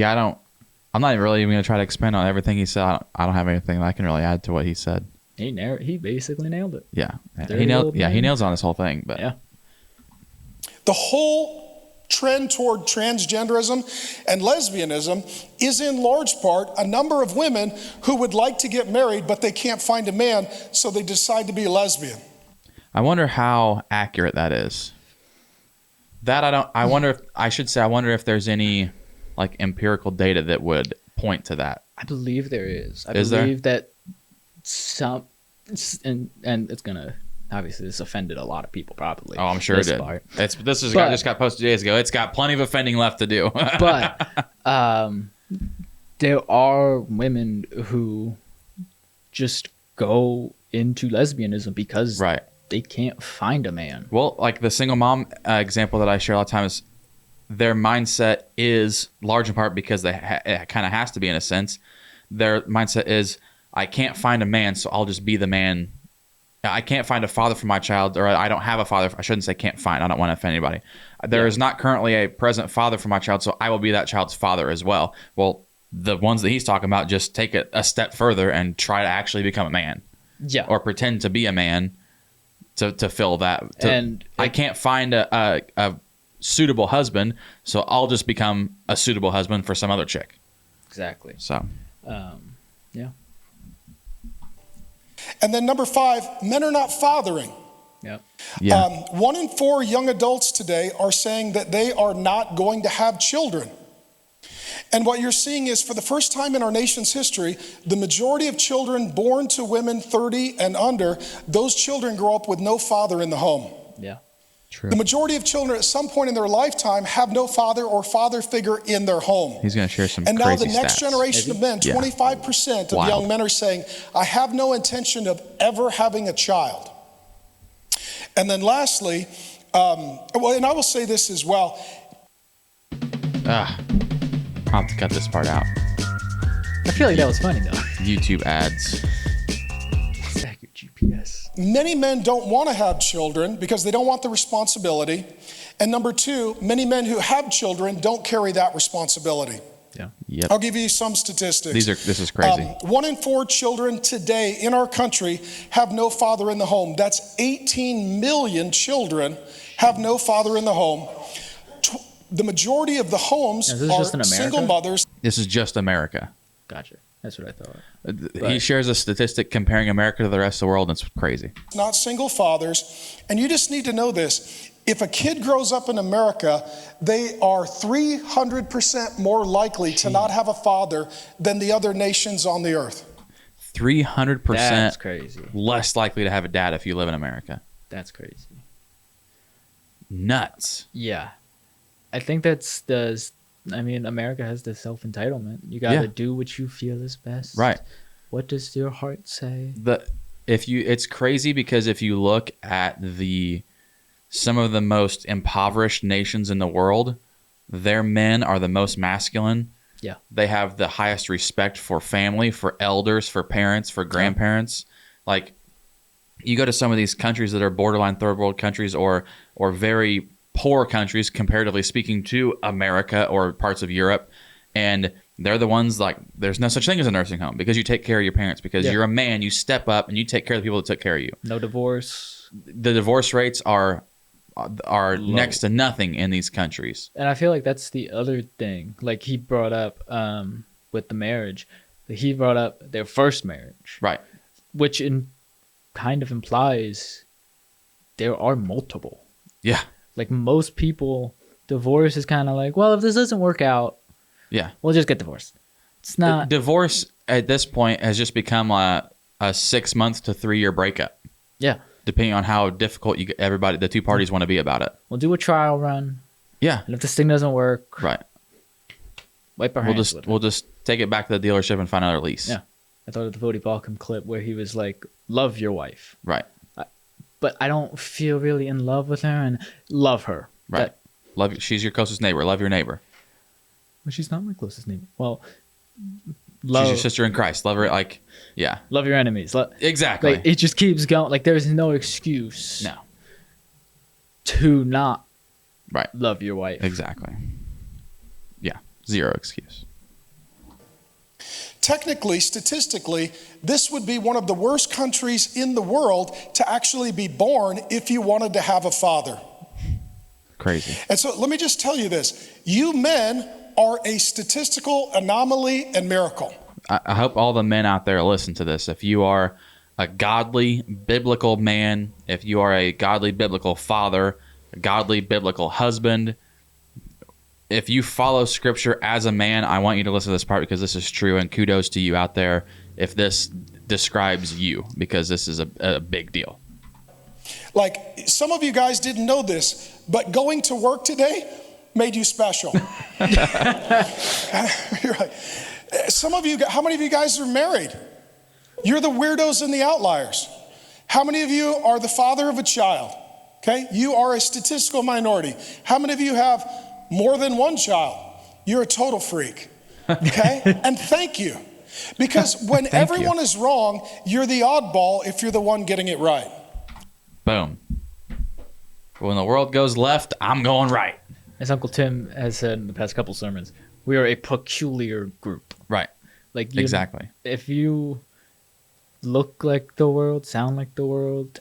not really even going to try to expand on everything he said. I don't have anything that I can really add to what he said. He basically nailed it. Yeah. He nails on this whole thing, but yeah. The whole trend toward transgenderism and lesbianism is in large part a number of women who would like to get married, but they can't find a man, so they decide to be a lesbian. I wonder how accurate that is. I wonder if there's any like empirical data that would point to that. I believe there is. I believe that some, and it's gonna, obviously this offended a lot of people probably. Oh, I'm sure it did. This just got posted days ago. It's got plenty of offending left to do. But there are women who just go into lesbianism because they can't find a man. Well, like the single mom example that I share all the time is their mindset is large in part because it kind of has to be in a sense. Their mindset is, I can't find a man, so I'll just be the man. I can't find a father for my child, or I don't have a father. I shouldn't say can't find. I don't want to offend anybody. There is not currently a present father for my child, so I will be that child's father as well. Well, the ones that he's talking about just take it a step further and try to actually become a man. Yeah. Or pretend to be a man to fill that. I can't find a suitable husband, so I'll just become a suitable husband for some other chick. Exactly. So, yeah. And then number 5, men are not fathering. Yep. Yeah. 1 in 4 young adults today are saying that they are not going to have children. And what you're seeing is, for the first time in our nation's history, the majority of children born to women 30 and under, those children grow up with no father in the home. Yeah. True. The majority of children at some point in their lifetime have no father or father figure in their home. He's going to share some crazy crazy And now the next generation of men, 25% of young men are saying, I have no intention of ever having a child. And then lastly, and I will say this as well. I'll have to cut this part out. I feel like that was funny, though. YouTube ads. Stack your GPS. Many men don't want to have children because they don't want the responsibility. And number 2, many men who have children don't carry that responsibility. Yeah. Yep. I'll give you some statistics. This is crazy. 1 in 4 children today in our country have no father in the home. That's 18 million children have no father in the home. The majority of the homes are single mothers. This is just America. Gotcha. That's what I thought. He shares a statistic comparing America to the rest of the world, and it's crazy. Not single fathers. And you just need to know this. If a kid grows up in America, they are 300% more likely to not have a father than the other nations on the earth. 300% That's crazy. less likely to have a dad if you live in America. That's crazy. Nuts. Yeah. I think America has the self-entitlement. You got to do what you feel is best. Right. What does your heart say? It's crazy because if you look at some of the most impoverished nations in the world, their men are the most masculine. Yeah. They have the highest respect for family, for elders, for parents, for grandparents. Like, you go to some of these countries that are borderline third world countries or very poor countries, comparatively speaking, to America or parts of Europe, and they're the ones, like, there's no such thing as a nursing home because you take care of your parents, because you're a man, you step up and you take care of the people that took care of you. No divorce. The divorce rates are next to nothing in these countries. And I feel like that's the other thing. Like he brought up with the marriage, he brought up their first marriage. Right. Which kind of implies there are multiple. Yeah. Like most people, divorce is kind of like, well, if this doesn't work out, we'll just get divorced. It's not. Divorce at this point has just become a 6 month to 3 year breakup. Yeah. Depending on how difficult the two parties want to be about it. We'll do a trial run. Yeah. And if this thing doesn't work, right. Wipe our hands. We'll just take it back to the dealership and find another lease. Yeah. I thought of the Vody Balcom clip where he was like, love your wife. Right. But I don't feel really in love with her and love her. Right. She's your closest neighbor. Love your neighbor. Well, she's not my closest neighbor. Well, she's your sister in Christ. Love her. Like, yeah. Love your enemies. Exactly. Like, it just keeps going. Like, there's no excuse. No. To not right. love your wife. Exactly. Yeah. Zero excuse. Technically, statistically, this would be one of the worst countries in the world to actually be born if you wanted to have a father. Crazy. And so let me just tell you this. You men are a statistical anomaly and miracle. I hope all the men out there listen to this. If you are a godly, biblical man, if you are a godly, biblical father, a godly, biblical husband, if you follow Scripture as a man, I want you to listen to this part because this is true, and kudos to you out there if this describes you, because this is a big deal. Like, some of you guys didn't know this, but going to work today made you special. You're right. Some of you, how many of you guys are married? You're the weirdos and the outliers. How many of you are the father of a child? Okay, you are a statistical minority. How many of you have more than one child? You're a total freak. Okay, and thank you. Because when everyone is wrong, you're the oddball if you're the one getting it right. Boom. When the world goes left, I'm going right. As Uncle Tim has said in the past couple sermons, we are a peculiar group. Right. Like exactly. If you look like the world, sound like the world,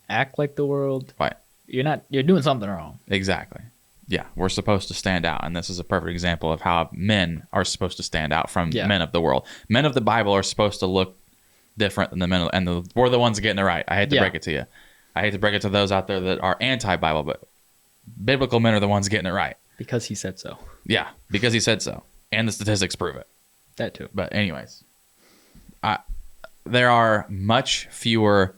act like the world, right, you're doing something wrong. Exactly. Yeah, we're supposed to stand out, and this is a perfect example of how men are supposed to stand out from men of the world. Men of the Bible are supposed to look different than the men, and we're the ones getting it right. I hate to break it to you. I hate to break it to those out there that are anti-Bible, but biblical men are the ones getting it right. Because he said so. Yeah, because he said so. And the statistics prove it. That too. But anyways, there are much fewer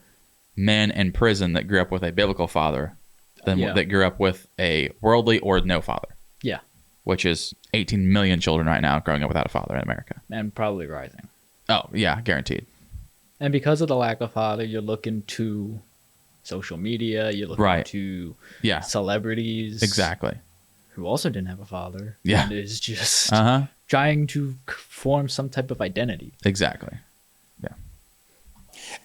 men in prison that grew up with a biblical father than that grew up with a worldly or no father. Yeah. Which is 18 million children right now growing up without a father in America. And probably rising. Oh, yeah, guaranteed. And because of the lack of father, you're looking to social media, you're looking to celebrities. Exactly. Who also didn't have a father. Yeah. And is just trying to form some type of identity. Exactly. Yeah.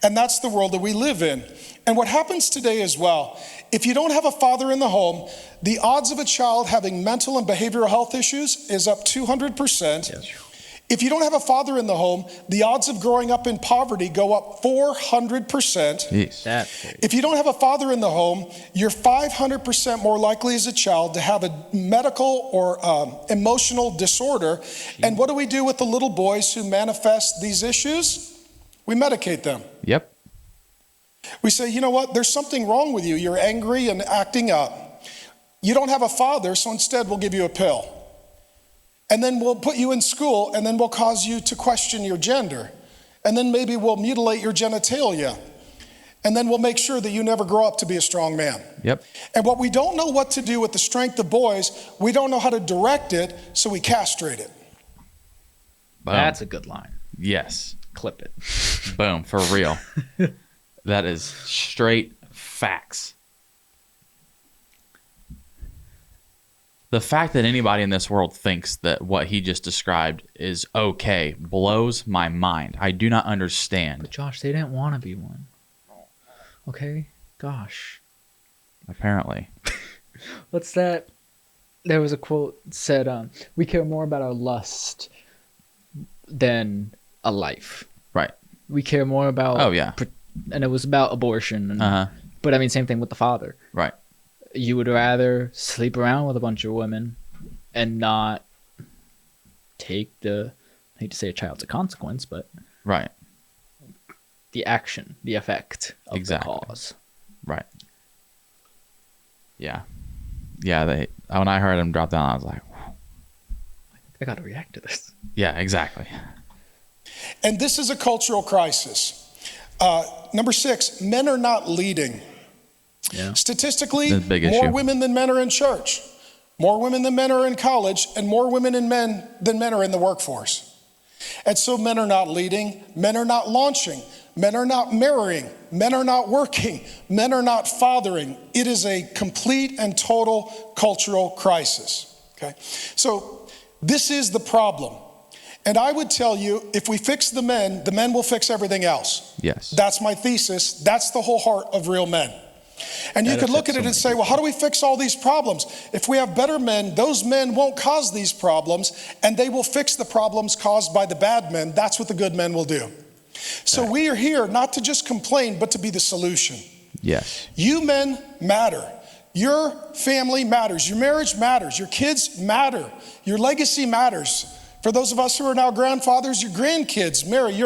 And that's the world that we live in. And what happens today as well, if you don't have a father in the home, the odds of a child having mental and behavioral health issues is up 200%. Yes. If you don't have a father in the home, the odds of growing up in poverty go up 400%. Yes. If you don't have a father in the home, you're 500% more likely as a child to have a medical or emotional disorder. Jeez. And what do we do with the little boys who manifest these issues? We medicate them. Yep. We say, you know what? There's something wrong with you. You're angry and acting up. You don't have a father, so instead we'll give you a pill. And then we'll put you in school, and then we'll cause you to question your gender. And then maybe we'll mutilate your genitalia. and then we'll make sure that you never grow up to be a strong man. Yep. And what we don't know what to do with the strength of boys, we don't know how to direct it, so we castrate it. Boom. That's a good line. Yes. Clip it. Boom, for real. That is straight facts. The fact that anybody in this world thinks that what he just described is okay blows my mind. I do not understand. But Josh, they didn't want to be one. Okay? Gosh. Apparently. What's that? There was a quote that said, we care more about our lust than a life. Right. We care more about... Oh, yeah. And it was about abortion. And, But I mean, same thing with the father. Right. You would rather sleep around with a bunch of women and not take the, I hate to say a child's a consequence, but right, the action, the effect of the cause. Right. Yeah. Yeah. When I heard him drop down, I was like, I got to react to this. Yeah, exactly. And this is a cultural crisis. Number 6, men are not leading. Yeah. Statistically, more women than men are in church, more women than men are in college, and more women than men are in the workforce. And so men are not leading, men are not launching, men are not marrying, men are not working, men are not fathering. It is a complete and total cultural crisis. Okay? So this is the problem. And I would tell you, if we fix the men will fix everything else. Yes. That's my thesis. That's the whole heart of real men. And you could look at it and say, well, how do we fix all these problems? If we have better men, those men won't cause these problems, and they will fix the problems caused by the bad men. That's what the good men will do. So we are here not to just complain, but to be the solution. Yes. You men matter. Your family matters. Your marriage matters. Your kids matter. Your legacy matters. For those of us who are now grandfathers, your grandkids, Mary,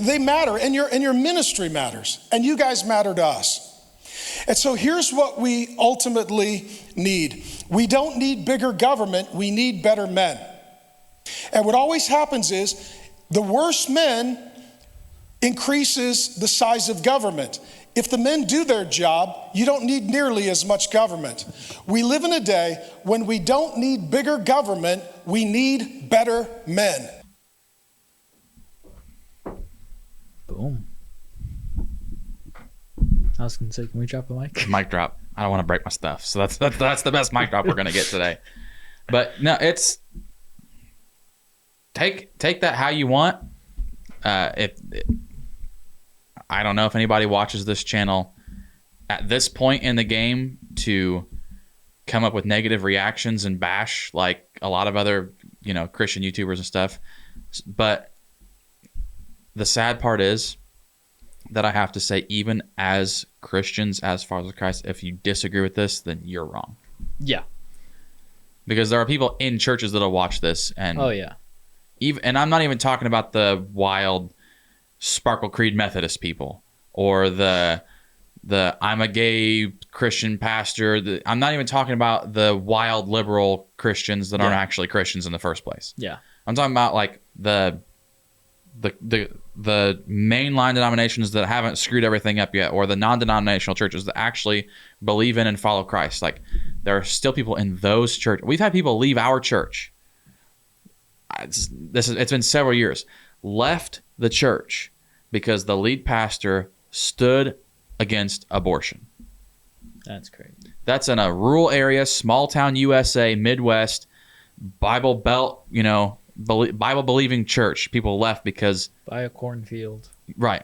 they matter, and your ministry matters. And you guys matter to us. And so here's what we ultimately need. We don't need bigger government, we need better men. And what always happens is the worse men increases the size of government. If the men do their job, you don't need nearly as much government. We live in a day when we don't need bigger government, we need better men. Boom. I was going to say, can we drop a mic? Mic drop. I don't want to break my stuff. So that's the best mic drop we're going to get today. But no, it's take that how you want. I don't know if anybody watches this channel at this point in the game to come up with negative reactions and bash like a lot of other, Christian YouTubers and stuff. But the sad part is that I have to say, even as Christians, as followers of Christ, if you disagree with this, then you're wrong. Yeah. Because there are people in churches that'll watch this, and and I'm not even talking about the wild Sparkle Creed Methodist people or the I'm a gay Christian pastor. I'm not even talking about the wild liberal Christians that aren't actually Christians in the first place. Yeah. I'm talking about like the mainline denominations that haven't screwed everything up yet, or the non-denominational churches that actually believe in and follow Christ. Like, there are still people in those churches. We've had people leave our church. It's been several years. Left the church because the lead pastor stood against abortion. That's crazy. That's in a rural area, small town USA, Midwest, Bible Belt, Bible believing church. People left because by a cornfield. Right.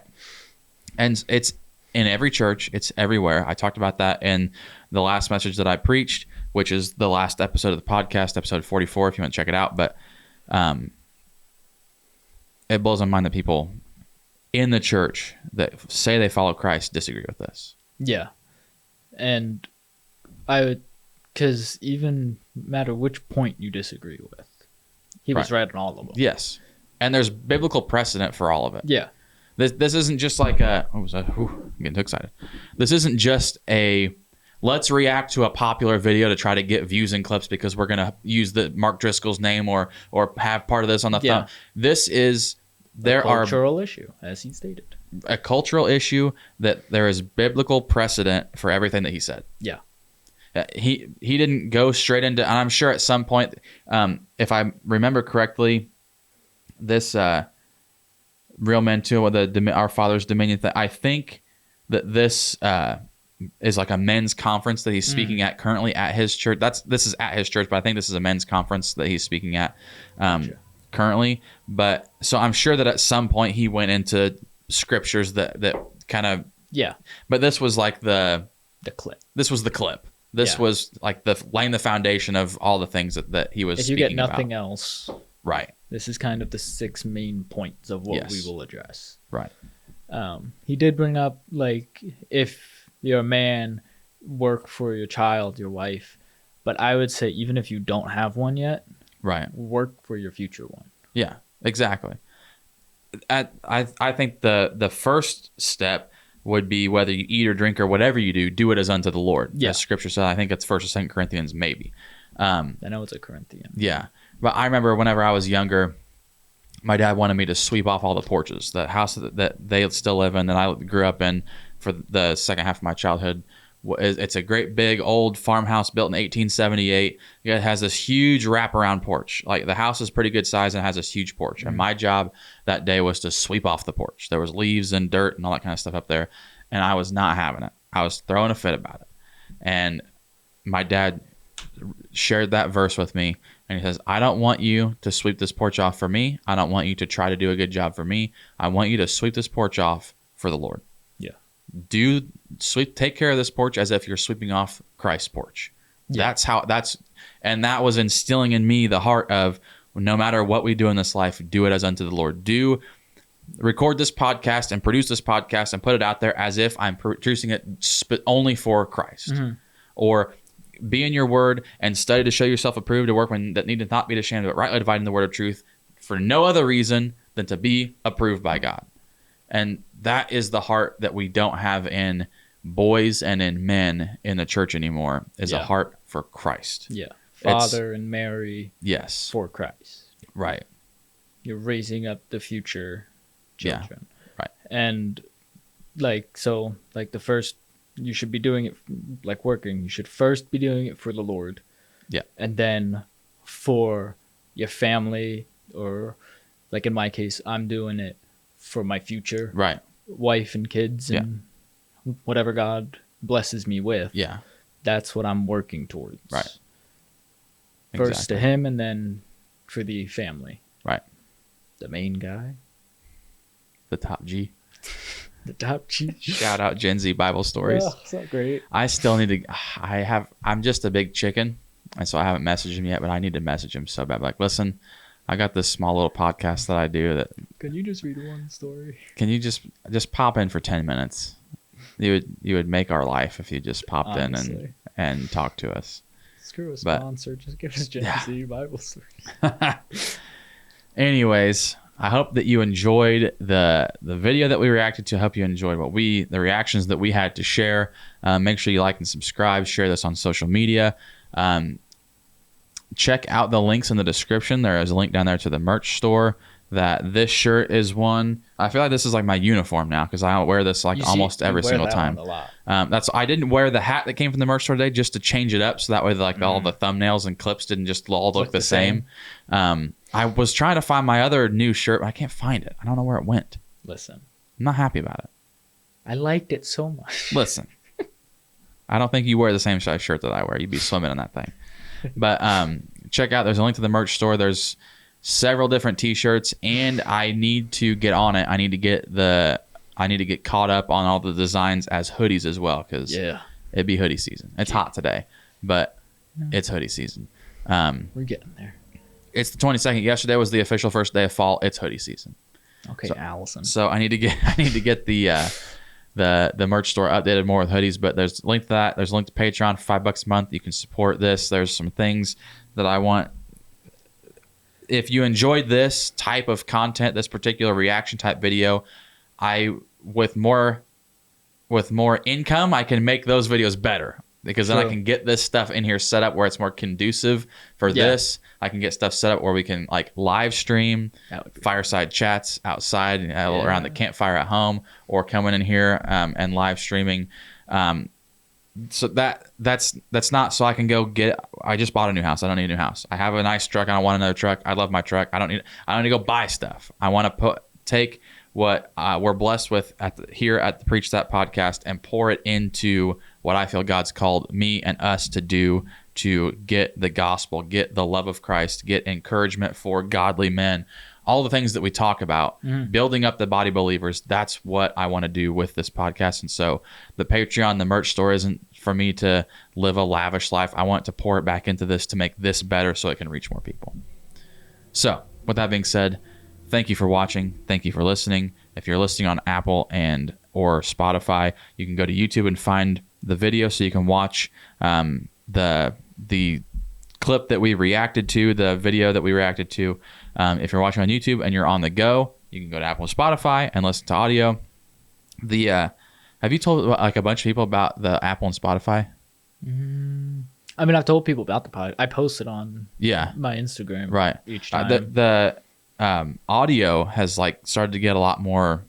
And it's in every church, it's everywhere. I talked about that in the last message that I preached, which is the last episode of the podcast, episode 44, if you want to check it out. But it blows my mind that people in the church that say they follow Christ disagree with this. Yeah. And I would, because even no matter which point you disagree with, he was right on all of them. Yes. And there's biblical precedent for all of it. Yeah. This isn't just like I'm getting too excited. This isn't just a let's react to a popular video to try to get views and clips because we're going to use the Mark Driscoll's name or have part of this on the thumb. This is a cultural issue, as he stated. a cultural issue that there is biblical precedent for everything that he said. Yeah. He didn't go straight into, and I'm sure at some point, if I remember correctly, this Real Men Too, Our Father's Dominion thing, I think that this is like a men's conference that he's speaking at currently at his church. This is at his church, but I think this is a men's conference that he's speaking at currently. But so I'm sure that at some point he went into scriptures that kind of But this was like the clip. This was the clip. This was like laying the foundation of all the things that he was speaking about. If you get nothing else, right? This is kind of the 6 main points of what we will address. Right. He did bring up, like, if you're a man, work for your child, your wife. But I would say even if you don't have one yet, right, work for your future one. Yeah, exactly. I think the first step would be whether you eat or drink or whatever you do it as unto the Lord. Yeah. As Scripture says, I think it's 1 or 2 Corinthians, maybe. I know it's a Corinthian. Yeah. But I remember whenever I was younger, my dad wanted me to sweep off all the porches. The house that they still live in, that I grew up in for the second half of my childhood, it's a great big old farmhouse built in 1878. It has this huge wraparound porch. Like, the house is pretty good size and has this huge porch. Mm-hmm. And my job that day was to sweep off the porch. There was leaves and dirt and all that kind of stuff up there. And I was not having it. I was throwing a fit about it. And my dad shared that verse with me. And he says, I don't want you to sweep this porch off for me. I don't want you to try to do a good job for me. I want you to sweep this porch off for the Lord. Yeah. Take care of this porch as if you're sweeping off Christ's porch. Yeah. And that was instilling in me the heart of, no matter what we do in this life, do it as unto the Lord. Record this podcast and produce this podcast and put it out there as if I'm producing it only for Christ. Mm-hmm. Or be in your word and study to show yourself approved, to work that needeth not be ashamed, but rightly dividing the word of truth, for no other reason than to be approved by God. And that is the heart that we don't have in boys and in men in the church anymore, is a heart for Christ. Yeah. Father and Mary. Yes. For Christ. Right. You're raising up the future children. Yeah. Right. And the first, you should be doing it like working. You should first be doing it for the Lord. Yeah. And then for your family, or like in my case, I'm doing it for my future. Right. Wife and kids and whatever God blesses me with. Yeah. That's what I'm working towards. Right. First to him, and then for the family. Right. The main guy. The top G. The top G. Shout out Gen Z Bible Stories. Oh, it's not great. I still need to. I'm just a big chicken, and so I haven't messaged him yet. But I need to message him so bad. Like, listen, I got this small little podcast that I do. Can you just read one story? Can you just pop in for 10 minutes? You would make our life if you just popped in and talked to us. Screw a sponsor. Just give us Gen Z Bible Stories. Anyways, I hope that you enjoyed the video that we reacted to. I hope you enjoyed the reactions that we had to share. Make sure you like and subscribe. Share this on social media. Check out the links in the description. There is a link down there to the merch store. This shirt is one. I feel like this is like my uniform now, because I wear this almost every single time. I didn't wear the hat that came from the merch store today, just to change it up, so that way all the thumbnails and clips didn't just all look the same. I was trying to find my other new shirt, but I can't find it. I don't know where it went. Listen, I'm not happy about it. I liked it so much. Listen, I don't think you wear the same size shirt that I wear. You'd be swimming in that thing. But check out. There's a link to the merch store. There's several different T-shirts, and I need to get on it. I need to get caught up on all the designs as hoodies as well, because it'd be hoodie season. It's hot today, but it's hoodie season. We're getting there. It's the 22nd. Yesterday was the official first day of fall. It's hoodie season. Okay, Allison. So I need to get the merch store updated more with hoodies. But there's a link to that. There's a link to Patreon for $5 a month. You can support this. There's some things that I want. If you enjoyed this type of content, this particular reaction type video, with more income, I can make those videos better. because then I can get this stuff in here set up where it's more conducive for this. I can get stuff set up where we can like live stream fireside chats outside around the campfire at home, or coming in here and live streaming. So that's not so I can go get. I just bought a new house. I don't need a new house. I have a nice truck. I don't want another truck. I love my truck. I don't need to go buy stuff. I want to take what we're blessed with here at the Preach That podcast and pour it into what I feel God's called me and us to do, to get the gospel, get the love of Christ, get encouragement for godly men, all the things that we talk about, building up the body believers. That's what I want to do with this podcast. And so the Patreon, the merch store isn't for me to live a lavish life. I want to pour it back into this to make this better so it can reach more people. So with that being said, thank you for watching. Thank you for listening. If you're listening on Apple or Spotify, you can go to YouTube and find the video so you can watch the clip that we reacted to, the video that we reacted to. If you're watching on YouTube and you're on the go, you can go to Apple and Spotify and listen to audio. Have you told like a bunch of people about the Apple and Spotify? I mean, I've told people about the pod. I posted on my Instagram each time. The audio has like started to get a lot more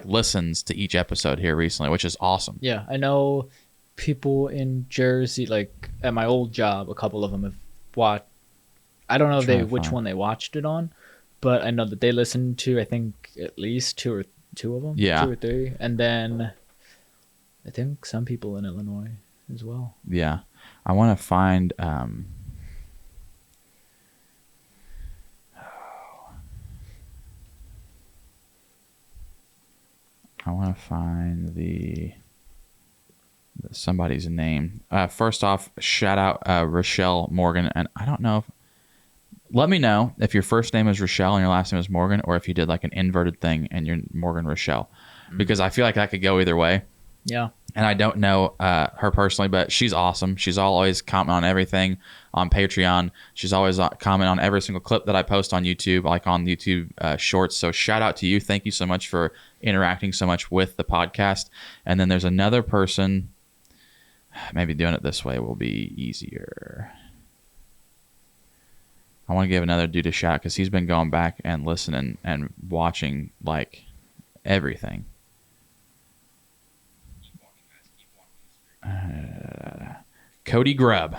listens to each episode here recently, which is awesome. Yeah, I know people in Jersey, like at my old job, a couple of them have watched. I don't know which one they watched it on, but I know that they listened to, I think, at least two of them, 2 or 3, and then I think some people in Illinois as well. Yeah, I want to find. I want to find somebody's name. First off, shout out Rochelle Morgan, and I don't know if. Let me know if your first name is Rochelle and your last name is Morgan, or if you did like an inverted thing and you're Morgan Rochelle, because I feel like that could go either way. Yeah. And I don't know her personally, but she's awesome. She's always commenting on everything on Patreon. She's always commenting on every single clip that I post on YouTube, like on YouTube Shorts. So shout out to you. Thank you so much for interacting so much with the podcast. And then there's another person. Maybe doing it this way will be easier. I want to give another dude a shout because he's been going back and listening and watching like everything. Cody Grubb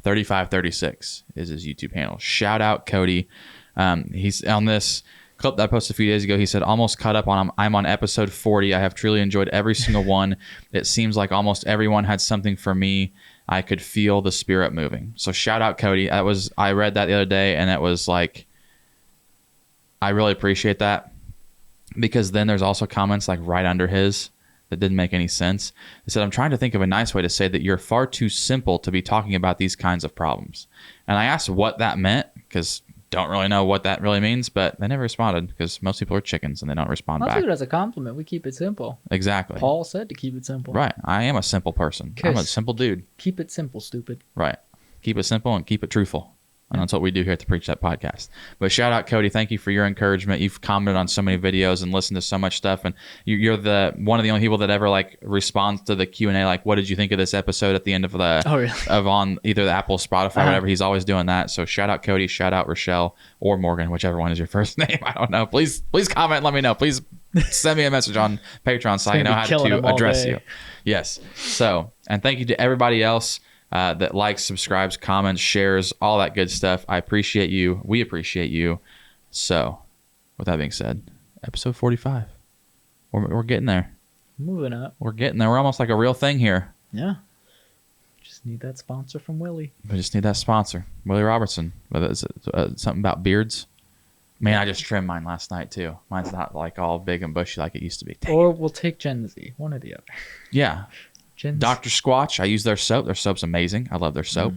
3536 is his YouTube handle. Shout out Cody. He's on this clip that I posted a few days ago. He said, almost caught up on him. I'm on episode 40. I have truly enjoyed every single one. It seems like almost everyone had something for me. I could feel the spirit moving. So shout out Cody. I read that the other day, and it was like, I really appreciate that, because then there's also comments like right under his that didn't make any sense. They said, I'm trying to think of a nice way to say that you're far too simple to be talking about these kinds of problems. And I asked what that meant, because don't really know what that really means, but they never responded because most people are chickens and they don't respond back. I took it as a compliment. We keep it simple. Exactly. Paul said to keep it simple. Right. I am a simple person. I'm a simple dude. Keep it simple, stupid. Right. Keep it simple and keep it truthful. And that's what we do here at the Preach That podcast. But shout out, Cody. Thank you for your encouragement. You've commented on so many videos and listened to so much stuff. And you're one of the only people that ever like responds to the Q&A. Like, what did you think of this episode at the end of on either the Apple, Spotify, or whatever. He's always doing that. So shout out, Cody. Shout out, Rochelle or Morgan, whichever one is your first name. I don't know. Please comment. And let me know. Please send me a message on Patreon so I know how to address you. Yes. So, and thank you to everybody else that likes, subscribes, comments, shares, all that good stuff. I appreciate you. We appreciate you. So, with that being said, episode 45. We're getting there. Moving up. We're getting there. We're almost like a real thing here. Yeah. Just need that sponsor from Willie. We just need that sponsor. Willie Robertson. Whether it's something about beards. Man, I just trimmed mine last night, too. Mine's not like all big and bushy like it used to be. Or we'll take Gen Z. One or the other. Yeah. Dr. Squatch, I use their soap. Their soap's amazing. I love their soap.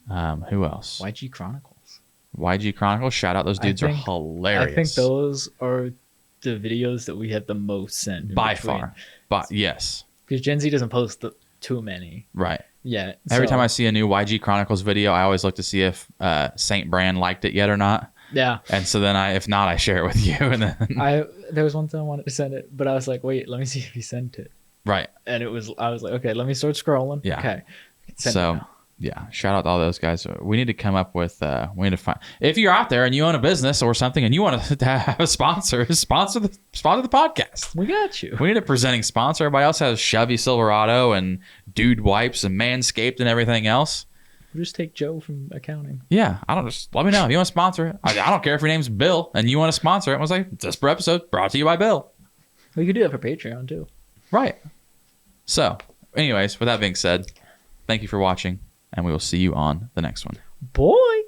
Who else? YG Chronicles. YG Chronicles. Shout out. Those dudes are hilarious. I think those are the videos that we have the most sent. By far. But yes. Because Gen Z doesn't post too many. Right. Yeah. Every time I see a new YG Chronicles video, I always look to see if Saint Brand liked it yet or not. Yeah. And so then if not, I share it with you. And then there was one time I wanted to send it, but I was like, wait, let me see if he sent it. Right. And I was like, okay, let me start scrolling. Yeah. Okay. So yeah, shout out to all those guys. We need to come up with, we need to find, if you're out there and you own a business or something and you want to have a sponsor the podcast. We got you. We need a presenting sponsor. Everybody else has Chevy Silverado and Dude Wipes and Manscaped and everything else. We'll just take Joe from accounting. Yeah, just let me know if you want to sponsor it. I don't care if your name's Bill and you want to sponsor it. I was like, this per episode brought to you by Bill. We could do that for Patreon too. Right. So, anyways, with that being said, thank you for watching, and we will see you on the next one. Boy.